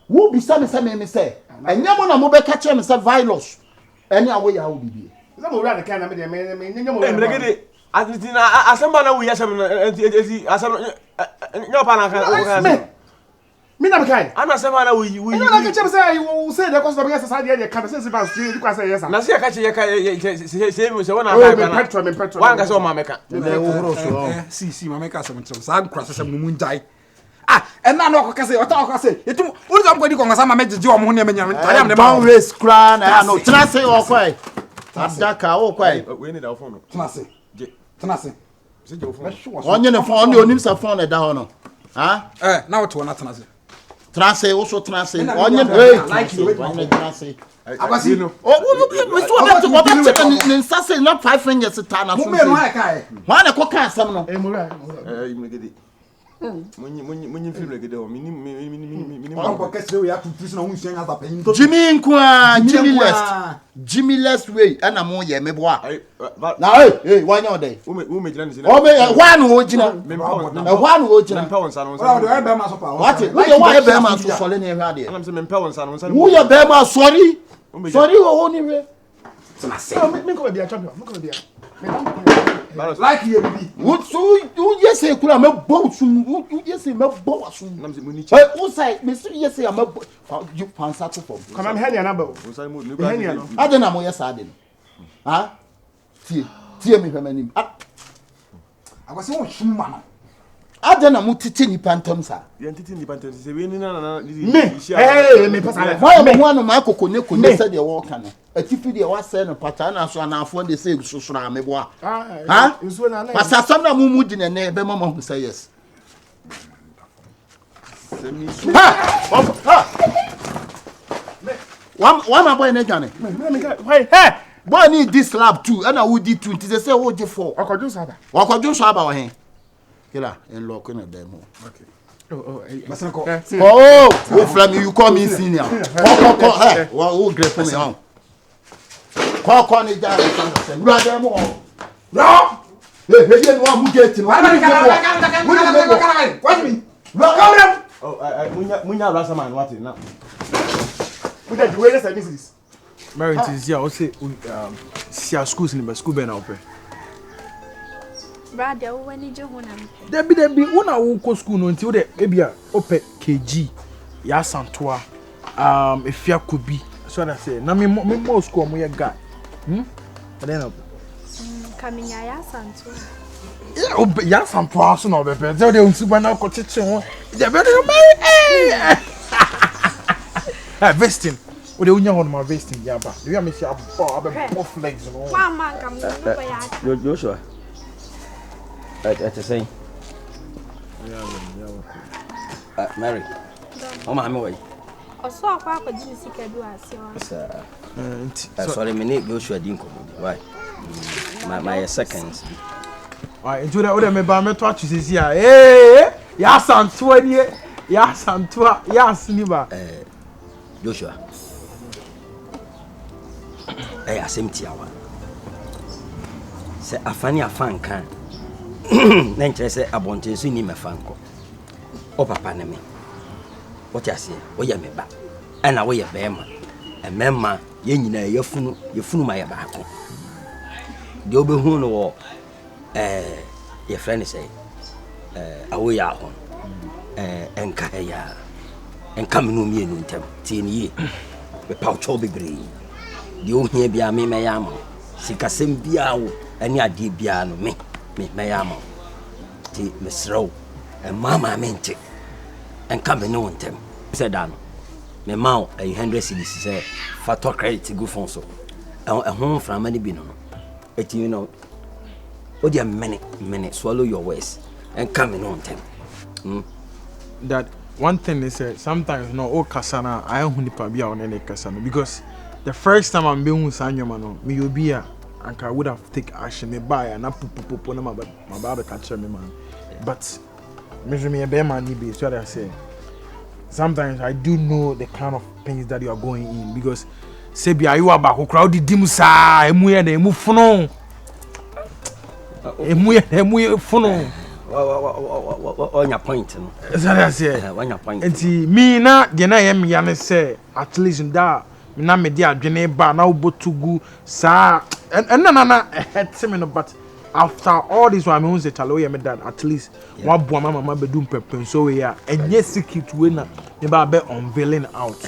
Wo bi sam me say. Enya mo na mo be ka che me say virus. Eni Awo Yaa wo bibie.
Say mo wura de kan na me de me nya mo.
Melegede atina asamba na we yasem ezi asam nya pa na kan.
Me na me kai.
Ana asamba na we.
You like che me say you say the customer get say dey kan say ba street kwa say yes.
Na say ka che say me say wana ba
na. Me petrol.
Wan ka say o ma meka.
Si ma meka some tro. Sa nkra say mu njai. And now no ka say o ta ka say. Etum uri am go di ko ngasa ma mejeje o mo ho ne me nyam. Tare am ne ma.
Don't race cry na no. Tena say o kwai. Adaka o kwai.
We need our phone.
Tena say. Tena say.
Say your phone.
Onye ne phone only onim sa phone da ho no. Ha?
Na what na tena say.
Tena say also tena say. Onye like you. Onye tena say.
Abasi no.
Oh, we say not 5 fingers ta na so.
Mu me no kai.
Why na ko kan asam no?
Melegede. Munyi film Melegede o mini
Ko kese we ya tutu na hu hyen asa pen.
Jimmy Nkwa, Jimmy Lest way ana mo ye me boa. Na hey, why no dey?
Who me jina ni say.
O me why no o jina? Why no o jina?
Mempa won sa no.
What do I be ma so pa?
What? Why be ma so sole na ehwa dey?
Ana say mempa won sa no.
Who ya be ma sorry? Sorry o ni we.
Na say me ko be a champion. Me ko be a.
Like you be.
What so you yes say kula me bow sum. You yes say me bow sum.
Na say money.
Hey, who say me say yes say am you fansa to for.
Come am here na bo.
I don't know mo yes ade. Ha? Tie me hwemanim.
I was so shuma no.
I don't know mo tete ni pantom sa.
Ye tete ni pantom say we ni na
me pasa. Why me ho no ma kokonye konye say de wo ka no. Atifi de wa say no pata na so anafo de say so na me boa. Ha?
Nso na na.
Pasa sam na mu di ne be mama hu say yes. One my boy na jane.
Hey,
boy need this slab too. And I would do 2. They say what je for.
Okojo saba.
Okojo saba wa hen. Kila en lock na demo.
Okay.
Oh, from you call me senior. Hey, who great for me on. Call ni jare say. You are demo. No. Hey, you want mu get.
What me?
Munya rasa man what now.
Who that way say this?
Mary is here. O say sia schools ni be school be na ope.
Brother, when did you want
There be una wo ko school no nti wo de ebia ope KG ya santoa efia kobi so that say na me mo school mo ye guy then
Kaminya ya santoa.
Ya santoa so na be there dey unsi ba na ko cheche ho dey be dey marry vesting o de unya hon ma vest in yaba we am see abo flex no
Wa man kam no ba ya.
Joshua. At the same. Mary. Mama me way.
Oso akwa akwaji ni sika bi wase.
Sorry, me need Joshua dinko. Why? My seconds.
Why? Into the other me ba me to achi sisi ya. Eh! Ya santua ni. Ya santua. Ya siniba.
Joshua. Asem tiawa. Se afani afan kan. Na nkyere se abonten so ni mefanko. O papa ne me. What you say? O ye me ba. Ana wo ye bema. Emema ye nyina yefunu ma ye ba ko. De obehu no wo ye friend say Awo Yaa hon. Enka ya. Enka me no mi enu ntem. Tie ni ye. Be pa cho bebre. De o hia bia me ya ma. Sikasem bia wo ani ade bia no me ya ma. Ti mesro. Mama mente. Enka me no ntem. Said that me ma 100 cedis say for to credit go phone so. Home from many bi no. Et you know. O dia minute swallow your words and come in on time.
That one thing is sometimes no o kasana I hu nipa bia on any kasana because the first time I'm being with Sanyoma no me obia and I would have take action me buy and popo na my baba catch me man. But me a bear man ni be so that I say sometimes I do know the kind of pains that you are going in because say be you about who crowd dim sa emu ye na emu funo
on your point no
that I say
on your point
enti me na de na yem ya ne say at least that me na me de adwene ba na obotugu sa and na het me no but after all this one me say chalo ye me that at least wa boa mama bedum pepem so we ya enye secret we na me ba be unveiling out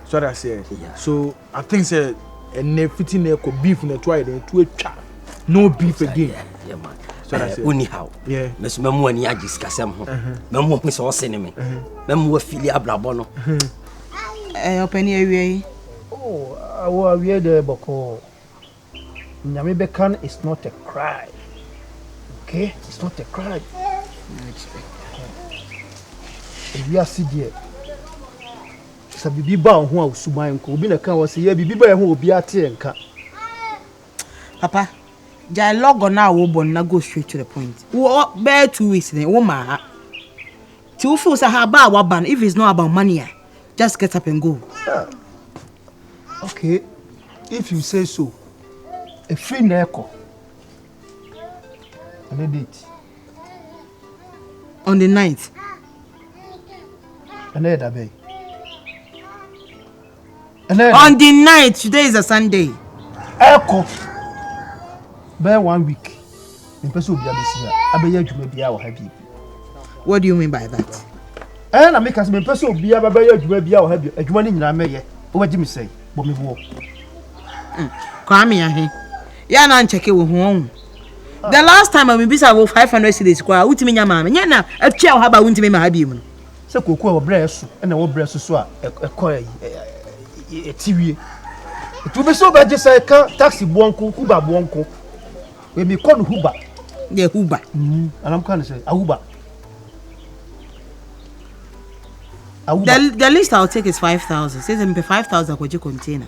so that I say so I think say ene fitting e ko beef na try dey to atwa no beef again
yeah man
so that I say
uni how
yeah
mesu memu ani agis kasem ho memu ho so se ne me memu afili abrabo no
opani awie
oh awo awie de boko nyame bekan is not a cry. Okay? It's not a cry. If you are sitting sabibi ba ho a usuman ko obi na kan wo se ye bibi ba ho obi ate enka
papa ja log on na wo bon na go straight to the point wo bear 2 weeks then wo ma ti wo feel say ha ba wa ban if it's not about money just get up and go
okay if you say so a free na eko and a date
on the 9th
and that bay
on the 9th, today is a Sunday.
Echo. By 1 week. The person will be here. I be here to be our happy.
What do you mean by that?
And I make us the person will be here to be our happy. A money in America. What do you say? But me walk.
Come here. Yeah, nan check it with home. The last time I be busy with 500 cedis. Kwa uti me nyama. Nya na a chair haba uti me ma habi mu.
Se kokua wo bresu na wo bresu so a ekoyi etiwie tu be so ba je say kan taxi bonko Uber bonko we me call Uber
the Uber
anam kan say Uber
the least I'll take is 5,000 says me 5,000 for your container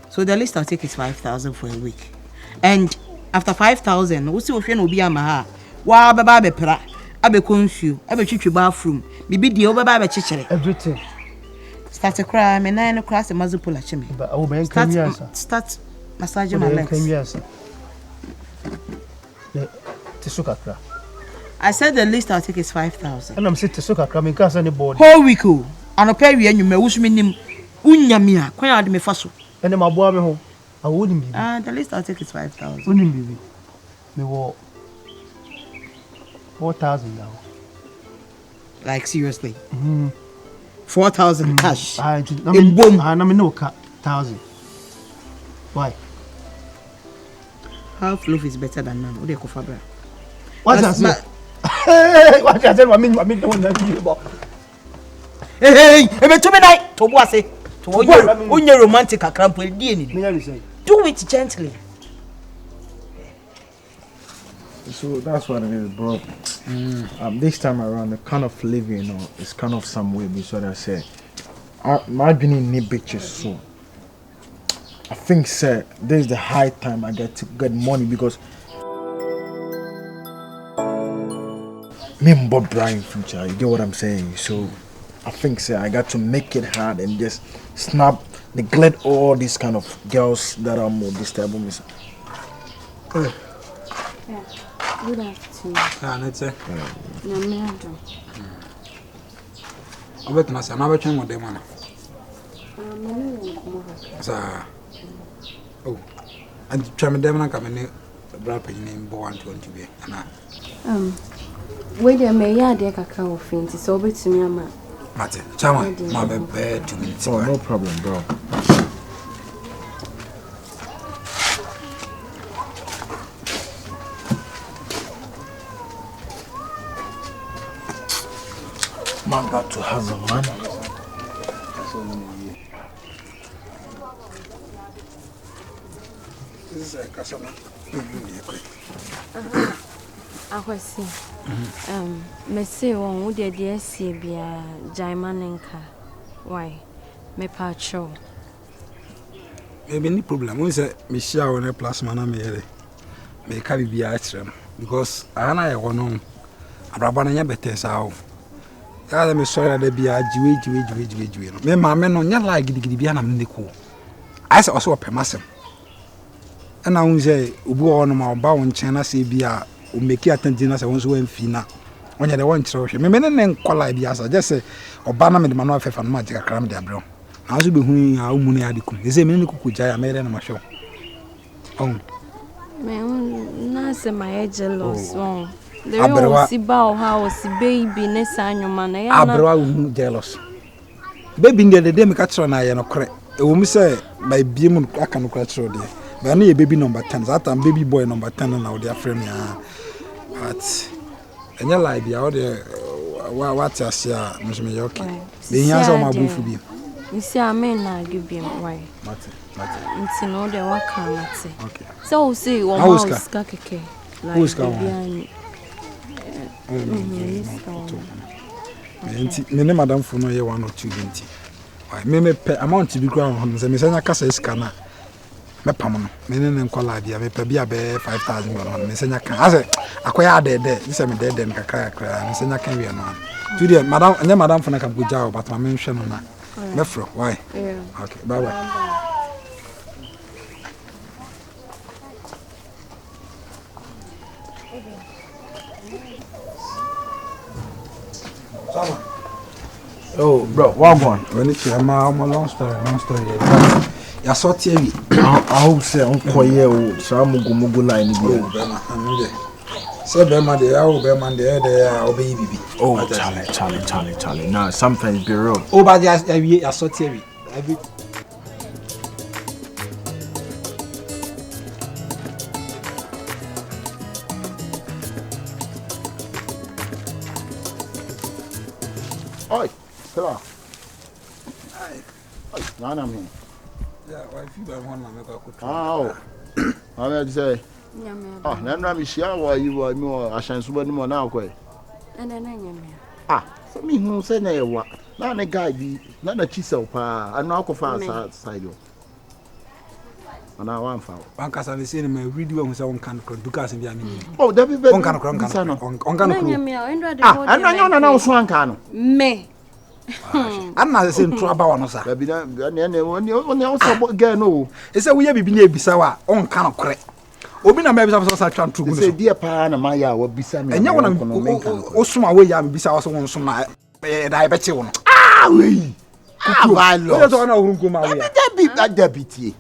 so the least I'll take is 5,000 for a week and after 5,000 we see we no be ama ha wa baba be pra abe consume abe twitwe bathroom bibi die wo baba be chichere
everything
start to cry me na no cry se mazupo la chime start massage my legs
Tisukakra
I said the least I'll take is 5,000
and I'm say tisukakra me can any board
whole week o anopa wi anwuma wusumi nim unyame a kwan ade me fa so
ene maboa me ho awoni bibi
the least I'll take is 5,000
oni bibi me wo 4,000 now
like seriously 4,000 cash
in boom na me no ka 1,000 why
half loaf is better than none ode ko fabra
what is that what is that I mean don't know about
hey e be to me nai to bo ase To when you're romantic, I can't put it. Do it gently.
So that's what it is, bro. This time around, the kind of living, you know, it's kind of some way. Because what I say, my being in bitches, so I think, sir, this is the high time I get to get money because me and Bob Bryan future. You get what I'm saying? So I think, sir, I got to make it hard and just neglect all these kind of girls that are more disturbing me.
Good afternoon.
That's it.
Namado.
I bet myself, I'm not with them. Sir. Oh, and tell me them and come in rapping name born to be.
Wait there, may I take a cow of things? It's over to me, Amma.
Mate, Chama, my bed 2 minutes.
Oh, no problem, bro. Man got to have a man.
This is a customer.
I was saying, Messi won with the DSC be a Jaimanenka. Why? Me patrol.
Maybe any problem. We say Michelle on a plasma na me carry be extra because I na no abrabana nya better sao. Ya me sorry that be a jiwe. Me ma me no nya like gidi bia na me ko. I say also pemasem. And now say obi wo no ma ba won chen na say bia o make attention na say won so amfi na. Onya de won kire wo me ne nkola bia sa just say oba na me de manu afefa no ma jika kram de abro. Na so be hu a umu ne adikum. E say me ne kuku jaya me re na ma show. Oh.
Me na say my jealous one. There was si ba how si baby ne sanyoma na ya na.
Abrewa jealous. Baby ndie de me ka kire na ye no kore. E wo mi say my biem aka no kire kire de. But I baby number 10. That time baby boy number 10 now their friend ya. But any like be out there what you say me okay. The answer my bufu bi.
You see I mean na give him why.
Mate.
Nti no de waka mate.
Okay.
So we say one house ka keke. Like
baby. Me ne madam for no ye 1 or 2 20. Why me pay amount to be ground on say me sanya kasa iskana. Me pam no me ne nkola bia me pa bia be 5,000 on me senya kan ase akoya de this me de nkakra kra me senya kan we no to the madam anya madam for na kam go jaw but me nhwe no na me fro why
yeah
okay bye bye
Oh, bro, one.
When it's a long story. Ya sorti ewi.
I hope say unko ye o sa mugu line bi.
Say be ma de ya o be man de ya o be bibi.
Oh, Charlie. Nah, sometimes be real.
Oh, but ya sorti ewi.
Oi, Stella. Oi, nana me.
Yeah, why if you buy one, I'm going to
oh, I'm going to say, oh, Nana Michelle, why you are more, I shan't swim more now, quay.
And then
So me who say, nay, what? Not a guy, not a chisel, pa, and now go fast outside you. And I want foul.
One cast I say, my video was on can Ducas and Yamini.
Oh, there be one can I know Swan can.
Me.
I'm not saying trouble on us.
Baby, when also get no.
It's a we have been near Bisawa on can of crack. Obina maybe I'm so trying to say, dear Pana Maya will be some. And you want to Osuma way, I'm Bisawa on some I bet you. Ah, we. I don't know who go my way.
That deputy.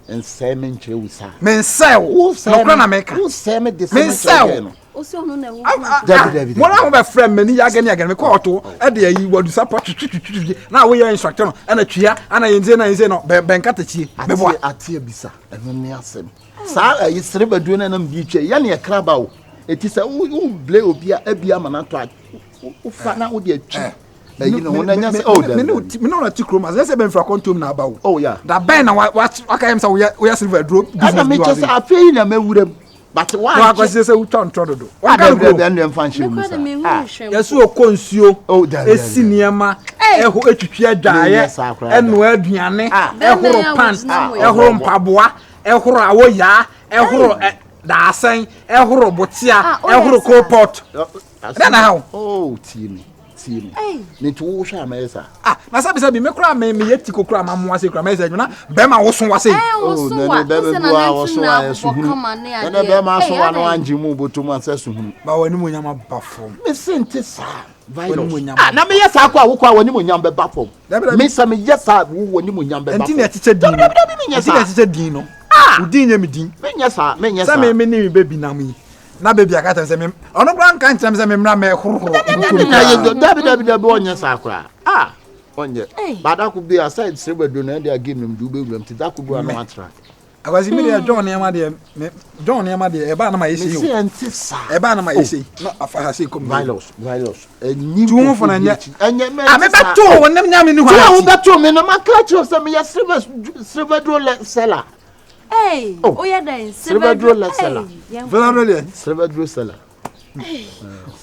And Simon Chewsa.
Men sell, who sell me this. Men sell.
Also, no,
one of my friend, many again, me call to you will support now. We are instructor and a chair, and I is no Bencatachi.
At Bisa, and when they ask him, Sir, it's never doing an beach, Yanni a crabao. It is a blue beer, a beer man, who fan out with your chair. You know, when I say, oh,
me no na tikrom as say ben fra kontom na aba wo.
Oh yeah.
Da ben na waka yem say we silver drop.
And me just afei na mewurem. But why?
No akwase say utwa ntrododo.
Waka go be na mfa nhwe.
Yesu okonsuo. Esi niema. Eho etwitwi adwaye. Eno aduane. Ehoro pants. Ehoro mpaboa. Ehoro Awo Yaa. Ehoro dasen. Ehoro botia. Ehoro coalpot. Then how?
Oh, team. Need to wash our mesa.
Na sabi me kura me yeti kokura mamu ase kura me say na be ma wo so wase.
Oh, na be bua wo so wa so hu. Na be ma so wa no anji mu botum ase so hu.
Ba wani mo nyama ba fom.
Me sente sa. Na me yesa akwa wo kwa wani mo nyam be ba fom. Me sa me yesa wo wani mo nyam be ba fom.
Enti na tiche din. Enti na tiche din no. Udin nyam din.
Me nyesa.
Sa me ni be bi na me. Na baby akata say me ono bran kan tram say me mra me hororo
dabi onye sakra onye bada ku be aside sebado na dey game num du be wuram ti da ku bu anu atra
akwasi me dey John yama dey e ba na ma yesi yo e ba na ma yesi no afa ha say come
virus enyi
tu fo na nya
me
be to wonem nya me ni ho
tu be to me no ma clutch of say me ya sebado seller.
Hey, oh yeah, then
Silverdro la sala.
Silverdro,
Silverdro sala.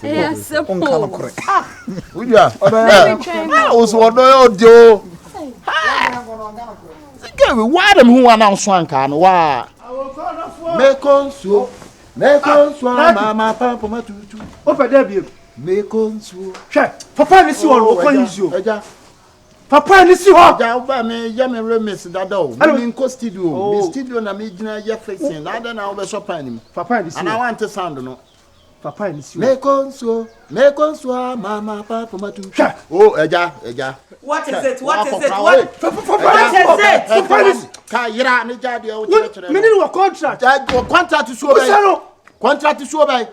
Yeah, simple.
Uja. Also, no do. Okay, we why them who are now swank and why? Make conso, mama, papa, matutu.
Open there, baby.
Make conso.
Check. Papa, this one. What is you? Papa, this you are.
Jaba me yame remis dado. Me in studio. Me studio na me gina ye flexing. Na da na obe shop anim.
Papa, this you.
And I want to sound no.
Papa, this you.
Me conso, mama, papa, matu. Oh, eja.
What is it? What is it?
Papa, ka yira ni jade o chere.
Me need contract.
Contract so by. Contract so by.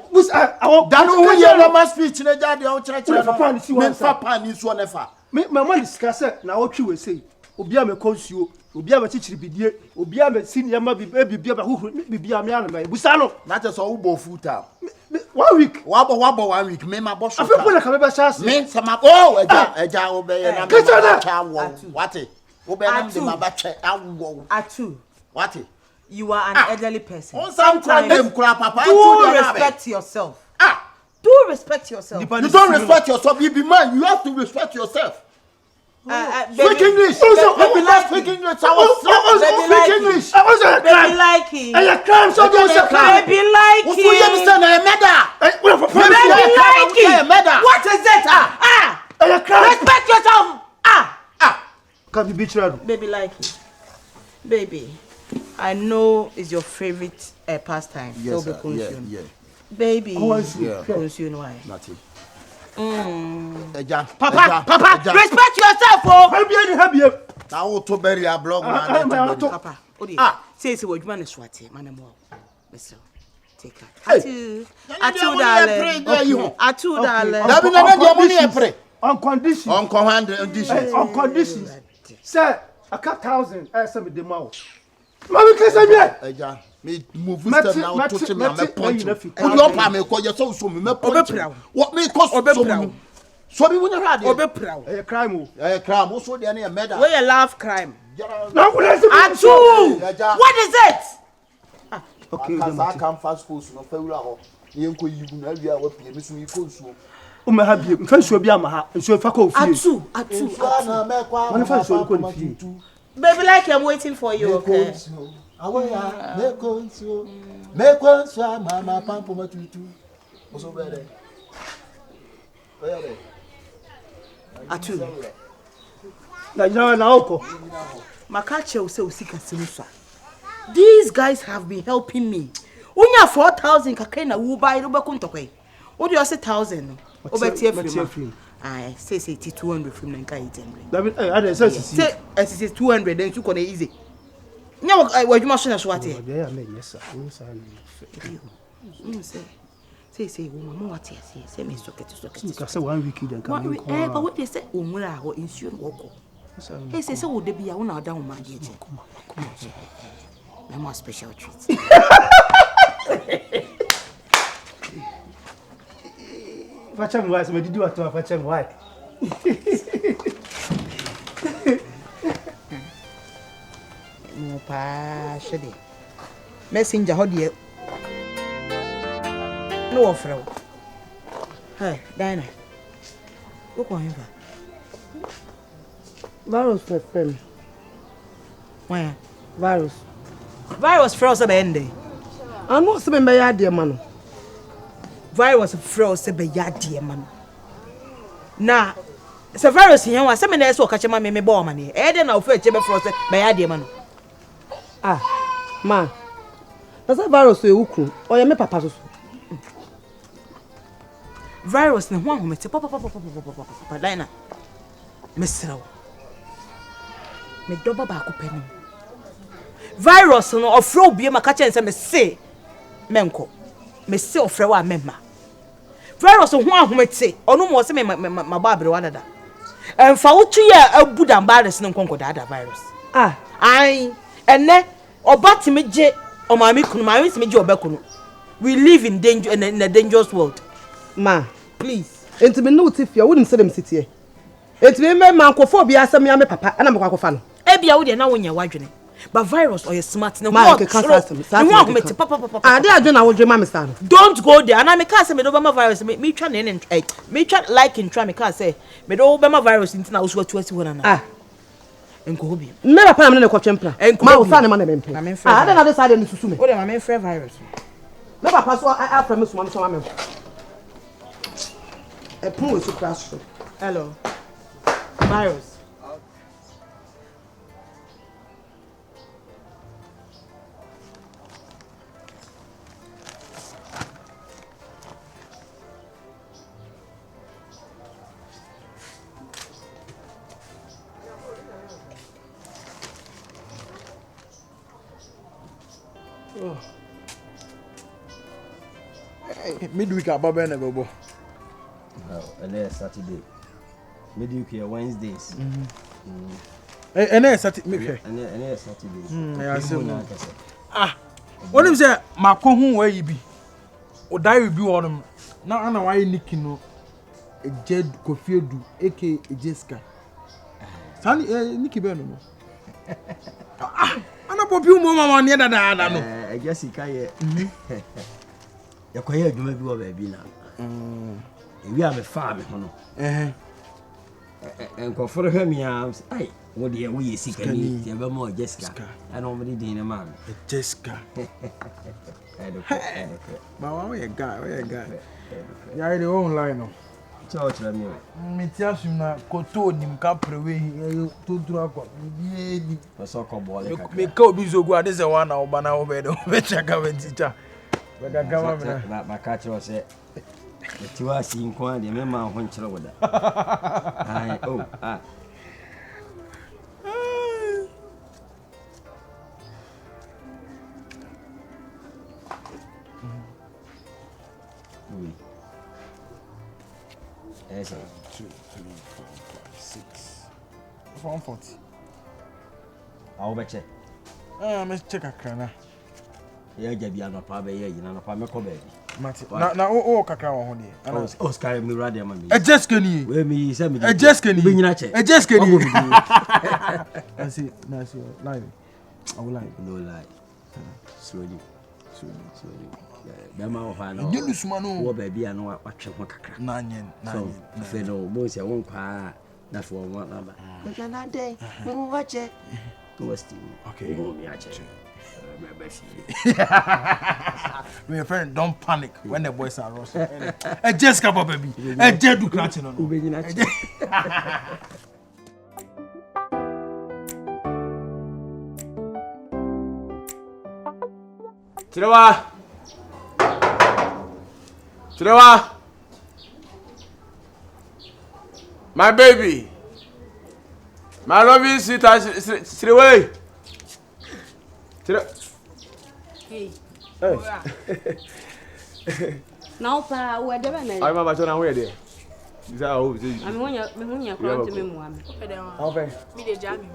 Dan who ye no ma speech ni jade o chere.
Papa, this you.
Me papa ni so nefa.
Me mama discuss na wo twi we say obi a me konsuo obi a me chichiri bidie obi a me senior ma bibia ba huhu bibia me ana me busa no
na te so wo bo full time
1 week
wabo 1 week me ma bo so
afi pole ka me ba chance
me sama eja obeye na me cha wo wate obe na me ma ba che awo
atu
wate
you are an elderly person.
Sometimes papa
do respect yourself. Do respect yourself.
You don't respect yourself. You be man. You have to respect yourself. Speak English. Baby, let's speak English. I was speak English.
I was a baby Likee.
And your crime so do you
baby Likee.
What you understand? A murder.
Baby Likee. What is it?
And your crime.
Respect yourself.
Can you beat you?
Baby Likee. Baby, I know it's your favorite pastime.
Yes, yeah.
Baby,
consume
why?
Nothing.
Papa, respect yourself, oh.
Baby,
now to bury a blog.
Papa, say what man is swati, man. Mister, take her. Atu, darling.
On condition.
On
conditions. Sir, a cut 1,000. I said with the mouth. Mommy, kiss me.
Me move step now to me me punch. Put your pa me ko you so me punch. What me cost so. So me wona rade.
Obepraw.
A crime.
A crime. So dey na murder.
Where you love crime?
No,
Atu. What is it?
Okay, I come fast schools no fewura ho. Yenko yigu na awia wa pie me so yi konsuo.
O me ha bie. Mfa nsuo bia ma ha. Nsuo fa ko fie.
Atu. Na me kwa.
Wona fa nsuo ko fie.
Baby Likee, I'm waiting for you, okay?
Awo Yaa, me konso, mama pampo matutu. Oso bere.
Atu.
Na oko.
Makache use usika simusa. These guys have been helping me. Unya 4,000 kakre na uba iruba kuntokwe. Odi ose 1,000. Obetie free. I say 200 from Nanka 800.
David, I
say 200 then you can easy. Now what you must what
yeah, yes, sir.
Say woman what say me socket to socket.
Say 1 week then come.
But what they say umra or insurance woko. Hey say so would be a one down my dear. Come on. No more special treats.
Facham why? So did you want to facham why?
No pa shede. Messenger ho de. No offer. Hey, Dinah. Go kwa himba.
Virus for friend.
Why?
Virus.
Virus froze be ende.
Anu se be ya de ma no.
Virus froze be ya de ma no. Na se virus yen wa se me na eso ka chema me bo ma ne. E de na ofa chebe froze be ya de ma no.
Ah, ma. Na se virus e ukru. O ye me papa so.
Virus ne ho ahomete papa Dinah. Mesrawo. Me doba ba ko pani. Virus no ofro obie maka chen se me se menko. Me se ofre wa memma. Virus ho ahomete onu mo se me mababere wa dada. Emfa wotu ya abudan virus no nkonko dada virus.
Ah,
ai ene obati meje o mami kunu mami se meje obekunu. We live in danger in a dangerous world.
Ma,
please.
Enti me no tifia wouldn't say them sit here. Enti me mankofo bia asem ya me papa ana me kwakofa no.
Ebia wo de na wonya wadwene. But virus or you smart na
what? Ah, they are doing our dream, Mammy.
Don't go there. And I make us say me do Bema virus. Me try me try Likee try me can say me do Bema virus into na usu 21 na.
Ah.
Enko hobi.
Never pa me na kwatwem plan. Ma wo fa na ma na mempe. Ah, then other side ni susu me.
O de ma me free virus.
Never pass so I from me so ma me. E pun we so crash.
Hello. Virus.
Midweek ababa na bebo.
And Saturday. Midweek Wednesdays.
And Saturday.
And Saturday.
Ah. What is that? My kohun where you be? O die be on na ana why Likee no. E jed kofiedu aka Jessica. Sani Likee be no. Ah. Ana popi umo mama ne dada no.
Jessica ye. Ya kwaye adwuma bi wo ba bi na. Ewi a me fa me ho no. Enkoforo ha mi am. Ai, wo de wo ye sika ni, ye be mo Jessica. Ana o me din na ma.
Jessica. Ba wa ye guy. Ya ide won line no.
Church la mi.
Mi ti asum na koto nim ka prewe to duru akọ. Bi ni.
So ko bole ka.
Me ka obi zogu ade se wa na oba na obe de obe chaka we teacher. Bega gama me
na ba ka chiro se. Tiwa si nko ade me ma ho nchiro woda. Ai oh ah. Oui. Yes,
2, 3, 4, 5, 6. 140.
Awo be che.
Me check akra.
Ya jabi anopa be ye yina anopa me ko be bi.
Mati. Na o kakra wo ho de.
Oscar me rade ma me.
E Jessica ni.
We me say me.
E Jessica ni.
Be nyina che.
E Jessica ni. I see, lie. I will lie.
No lie. Slowly. Be ma ho fa no.
Ye lusuma no.
Wo ba bi ano atwe ho kakra.
Na nyen.
Fe no mo se won kwa na fo mo na ba. Me na dey. Mo wache. Go still.
Okay.
Go me ache.
My friend, don't panic when the boys are rushing. Jessica, baby. Do crashing on.
Chirewa. My baby. My loving sweetheart, Chirewa.
Hey. Now, pa, where the man?
I'm about to know where they. Is that how it is?
I'm going to come to me,
Okay.
Me the jam.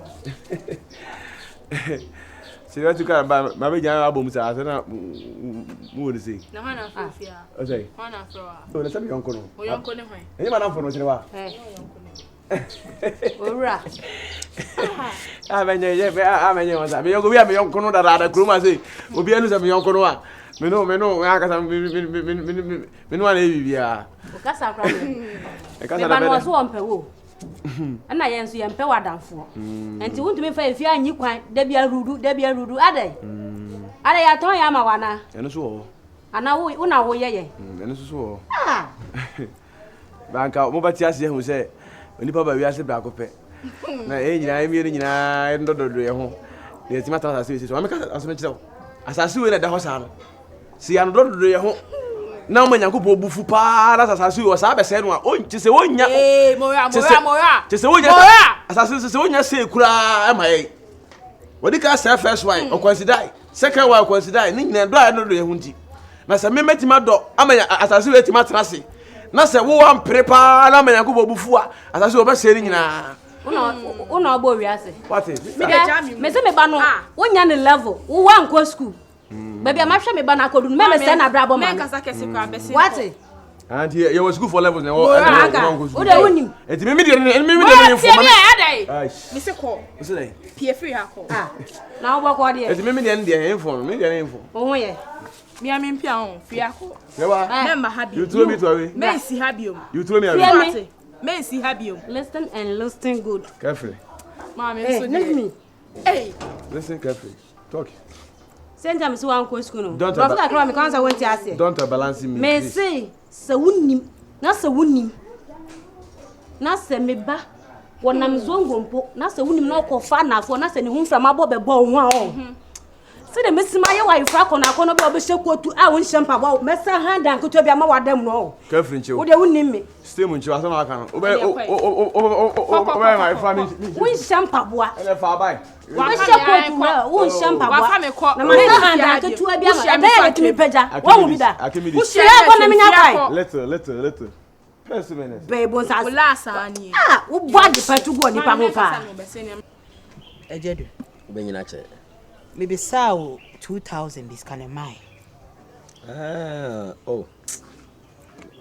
See what you can buy. My baby album, sir. I said, what is it?
No, I'm
I say,
one after all.
so let's have your uncle.
Oh, your uncle,
Any man for no.
Hey. Ora.
Amenye wasa. Me yonko bi me yonko no da kroma say. Obi anu say me yonko no a. Me no aka sa me no ana bibia.
O kasa kra me. E kasa da be. Me ba no so ompe wo. Ana yen so yempe wadamfo. Enti wuntumi fa efia anyi kwan da bia rudu adai. Ada ya ton ya ma wana.
Eno so wo.
Ana wo una wo yeye.
Eno so wo. Ah. Banka mo bati ase hu say onipa ba wi ase bra ko pe. Na nyina emi nyina ndododo ye ho. Ye ti mata asase so ameka asome kire wo. Asase we na da ho sa no. Si ya ndododo ye ho. Na mo nyankopɔ bufu pa na asase we sa be se no a onti se wonya.
Moya.
Ti se wonya. Asase se wonya se kura ema ye. Wodi ka say first one o consider. Second one consider ni nyina do a no do ye ho nti. Na se me metima do amanya asase we tima trase. Na se wo wan prepa na menya ko bobufu a asase wo be seri nyina
una obo wiase
what
me se me ba no wonya ne level wo wan ko school baby amahwe me ba na kodu me se na brabo ma me kasa kese kwa be se what
and you was school for levels na
wo de wonim
enti me de info
ma me se ko
so dey
pie free ha ko na wo ko de
enti me de info me de info
wo ye
Me am impia on fiako.
Remember
happy.
you told me to away.
Me si habium.
You told me away.
Me si habium.
Listen and listen good.
Carefully.
Mama,
so leave me. Hey.
Listen carefully. Talk.
Send them so an school no.
Don't
me can't went to
don't balance me.
Me say so wunim. Na so wunim. Na se me ba. Wonam zongo mpo. Na se wunim na okofa na afo na se ne hu mframa bo be bo ho a. See the Miss Maya wife na kono be obeshe tu a won shempa bo mesa hand and kuto bia ma wadam no
Catherine Chew.
Wo de wonnim me.
Stay mun Chew asana aka no. Obe my family.
Won shempa boa.
Ele fa bai.
Wa she tu na won shempa boa. Na mesa hand and kuto bia ma da ya timi peja. Wo bi da. Wo she go na me nya kwai.
Little. First minute.
Bebo sa.
Wo la asani.
Ah, wo body patu go ni pa mo fa.
Ejedu.
Ubenyina che.
Maybe sao 2000 this kind of mine.
Oh.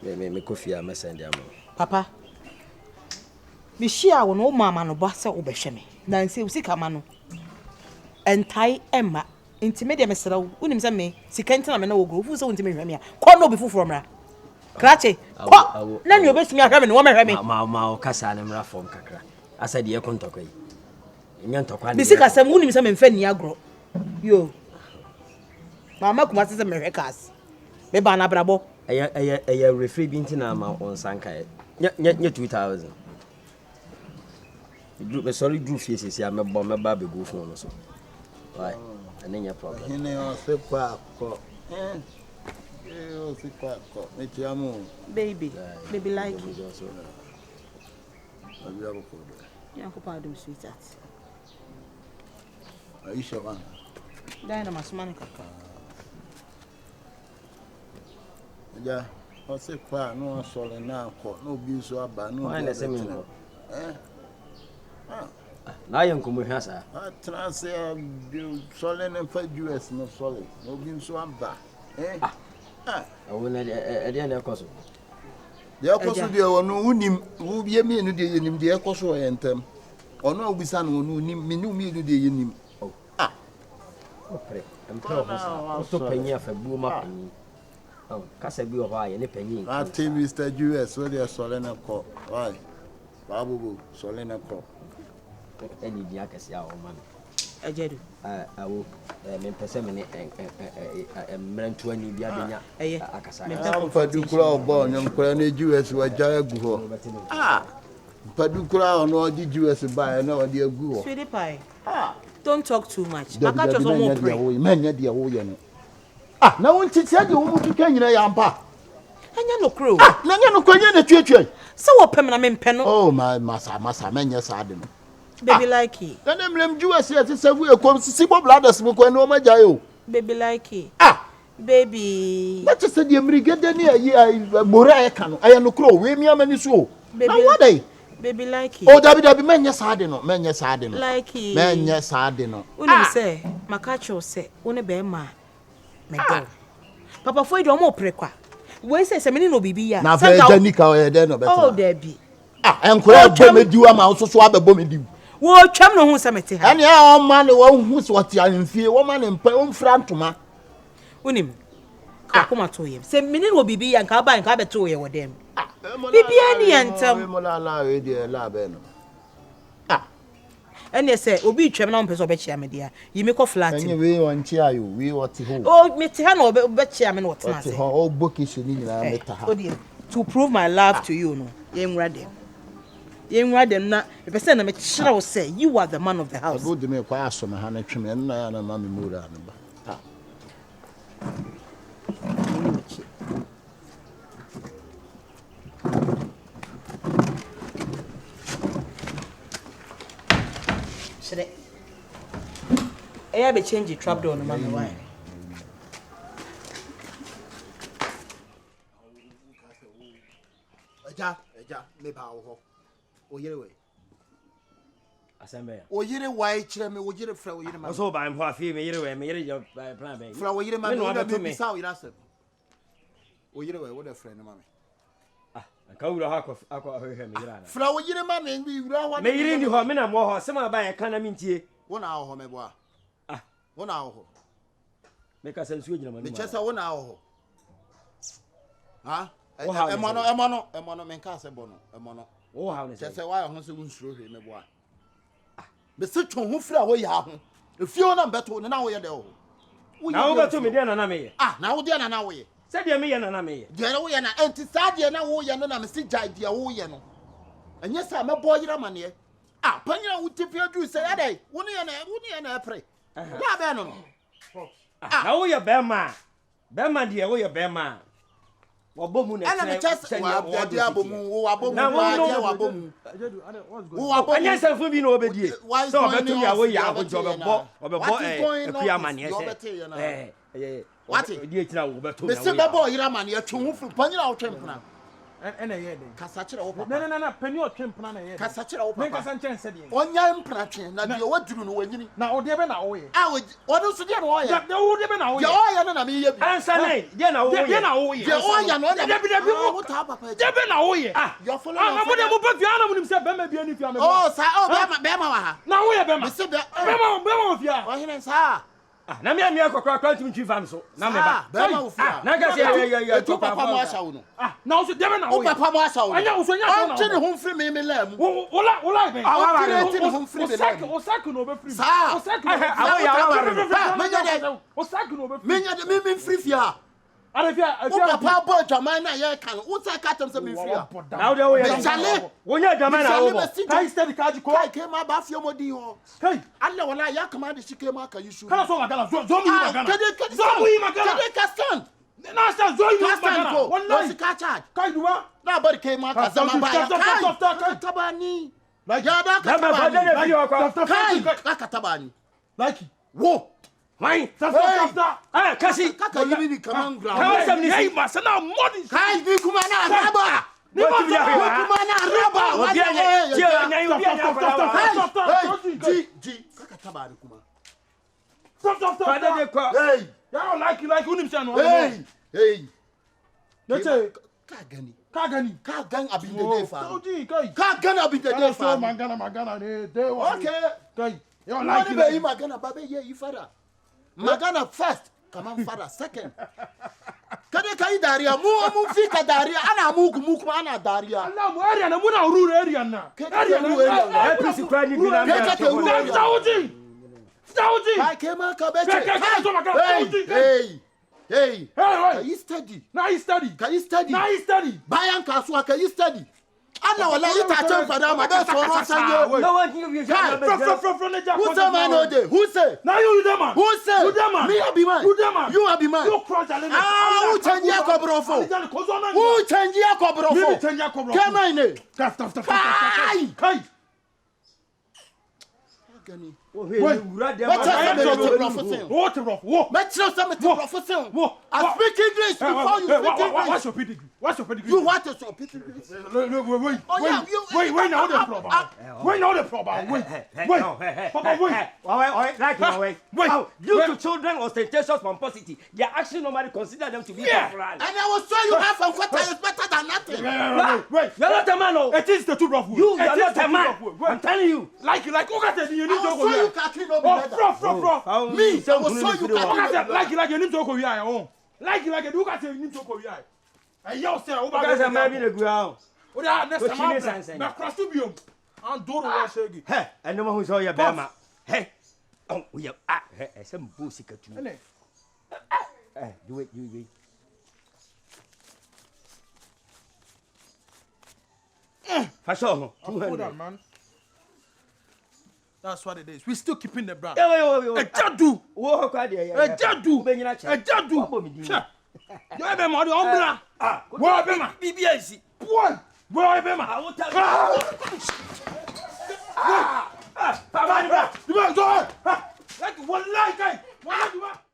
Me coffee am send am.
Papa. Me share won o mama no ba se obehwe me. Na nse usika ma no. Entai emma. Intimate me sera wo. Unim se me sika ntina me na wo go. Fu se untime hwe me a. Ko no be fufu mra. Krache. Ko. Na ni obesimi ahwe me no wo me hwe me.
Ma o kasa na mra form kakra. Asa de ye kontokwa yi. Nya ntokwa ni.
Bisika se unim se me mfa ni agro. Yo. Mama kuma se me rekas. Me ba na brabo.
Aya referee bi ntina ma on sanka. Nya 2000. Group sorry group face ya me ba be go phone so. Why? Anenya problem.
Hine o se kwa ko. O se kwa ko. Me ti amu.
Baby Likee.
Ya
ko pa do sweetheart.
Aisha bana.
Dai na masumani kaka.
Ja, o se kwa no sole na ko no bi so aba no.
Why na se me no? Na yen ko mo hwasa.
Transe sole na fa US no sole. No bi so aba.
Awo na de na koso.
De koso de wonu unim, wo bie mi nu de yenim de koso yentem. Ono obisa no wonu unim, me nu mi nu de yenim.
Opre, empro hosa. To penyi afabu ma penyi. Kasa bi o ba ye ne penyi.
TV Mr. US so de sole na ko. Why? Babu sole na ko.
Eni dia kase a o ma.
Ejedu.
Awo me pese me ne mrantu ani bia benya akasa.
Am fadu kura obo nyam kura na US wa ja agu ho. Fadu kura ono di US ba na o di agu ho.
Sweetie pie. Don't talk too much. Maka cho so mo pray.
Manya dia wo ye no. Na won titia de wo mu tuka nyina ya mpa.
Anya no kro.
Na nya no kwanya na twetwe.
Se wo pem na me mpe no.
Oh my masa manya sa de no.
Baby Likee.
Na mlem US ya sevu e kom sisi bo brothers mu kwa no ma jaye o.
Baby Likee. Baby.
Let us say the Melegede ni ayi mora e ka no. Aye no kro we mi amani so. Na wadai.
Baby Likee.
Oh David menya sa de no.
Likee.
Menya sa de no.
Unim say maka cho say one be ma. Me go. Papa foi do mo prekwa. We say se me no bibi ya.
Na fa janika o ye de no beto.
Oh Debbie.
enkura bo me diwa ma so so abebo me diw
wo twam no hu se mete ha
ene a o ma ne wo hu so te anfie wo ma ne mpa o mfra ntoma
unim ka kuma to yem se mini no bibi ya nka ba nka beto ye wo dem bibi ani entam
mo la we de la be no
ene se obi twam na mpeso be chia me dia yimi ko flat
ene we won chia ayo we what ho
oh mete ha no be chia me no what na se
o boki so ni nyina meta ha
to prove my love to you no yenwra dem na be say na me kira wo say you are the man of the house
go de me kwa aso me ha na twem en na ya na ma me mura na ba
Should I be change the trap door no man why
Eja me ba wo ho oyere we
asembe
oyere wai kire me oyere fra oyere ma
so ba am ho afie me yere we me yere your plan be
fra oyere ma me no be sa oyere asem oyere we wo da fra no ma me
ka wura ha akọ ahwe me yere ana
fra oyere ma me bi wura ho
me yere ndi ho me na mo ho sema ba ya kana me ntie
wo na ho me bo wo na ho
me ka sensu ejina ma
me chesa wo na ho ha emono me nka se bono emono
wo ha ne
chesa wa ho se wunsuro hwe me bo be se twon ho fira wo ya ho efio na mbeto ne na wo ye de ho
na wo beto me de na me ye
na wo de na wo ye
se de me ye na me ye
de wo ye na enti sa de na wo ye no na me se jai de wo ye no enye sa me bo yira mane panyira wo tipi adu se ya dai wo ne ye na epre ya be no
na wo ye be ma de wo ye be ma wabomu na
ana me chese wa de abomu wo wabomu ba de wabomu wo wabomu
anya sanfo bi na obedie so obeto ya wo ya wo jobe bo ekuya mane se
wati
die kira wo beto
me se be bo yira mane atwe ho furu panyira wo twempna
ene ye de
kasa kire wo papa
na pani o twempna na ye
kasa kire wo papa
me kasa nchen se de
onya mpna twe na de waduru no wanyini
na o de be na wo ye
wo so de no wo ye
de wo de be na wo ye
de wo ye na me ye bi
ansa nai de na wo ye
de na wo ye
de wo ye no
de bi
wo ta papa
de be na wo ye
you follow na
mo de mo pa fia na mo nim se be ma bi ani fia me
be ma wa ha
na wo ye be ma
me se be
ma fia
o hene sa
na me amia kokra kwantum twi fam so na me ba
be ma fia
na ga se ya
to papa mo asha wo no
na wo so de be na wo ye
papa mo asha wo
anya wo so nya so na
tini ho mfiri me lam
wola be
tini ho mfiri me lam
o saku no be free
sa
o saku
awo ya
menya de
o saku no be free
menya de me mfiri fia
ara fia
papa boy jaman na ye kan wo sa ka tem se me fia
na wo de wo ye wo nya jaman na wo
kai steady ka ji ko
kai ke ma ba fia mo di ho
kai
Allah wala ya kama da shi ke ma ka yi shu
kana so magana zo mu yi magana
zo
mu yi magana
kade ka stand
na stand zo yi magana
wallahi ka charge
kai duwa
na bar ke ma ka zama ba ya kai tabani ya da ka tabani kai ka tabani
Likee
wo
Why?
Kasi kaka yibi ni kaman ground.
Kama sam ni
hey masana modi.
Kai ni kuma na raba. Ni kuma na raba.
Obi anya. Ji anya obi anya.
Ji kaka tabani kuma.
Stop.
Father de ko.
Hey.
Ya like unim se no.
Hey.
Nete
ka gani abin da dai fa.
Kai.
Ka gani abin da dai fa.
Magana ne dai wa.
Okay.
Kai.
Ya like yi magana ba bai yi fara. Magana first, kaman fara second. Kada kai dariya mu fi ka dariya ana muku kuma ana dariya.
Allah mu area na muna ruru area na.
Area na.
APC kwani bi na me.
Sauji.
Kai ke ma ka be ce.
Kai so magana Sauji.
Hey. Ka yi study. Bayan kasuwa ka yi study. Allah wallahi ta can fada ma da tsoro sanyo.
No one give you shot.
Who say man no dey? Who say?
Now you the man.
Who say?
You the man.
Me I be man.
You the man.
You I be man.
You cross alene.
Who change your kobrofo? Who change your kobrofo?
Me change your kobrofo.
Come in.
Stop. Kai.
Gani. What I speak English before you speak English.
What's your pedigree? What's your pedigree?
You what is your pedigree?
Wait, now the problem. Wait, now the problem. Wait, Papa, wait.
Due to children ostentatious pomposity, their action normally consider them to be temporal.
And I will show you half and quarter is better than nothing.
Wait.
You're not a man, oh.
It is the two of
You are not a man. I'm telling you.
Like, you need to
go here. I will show you khaki no be better. Me, I will show you khaki.
Like, you need to go here. Like, you need to go here. And you say, oh,
guys are maybe the ground.
What are next time? I'm cross to be on. I'm doing what I
Hey, I know who's all your bama. Hey, oh, we have some bullshit. Do it, you.
Hold on, man. That's what it is. We're still keeping the brand.
A
jadu.
A
jadu. You have a money on what Bema?
BBS.
What? Where Bema?
I will tell you.
Like one like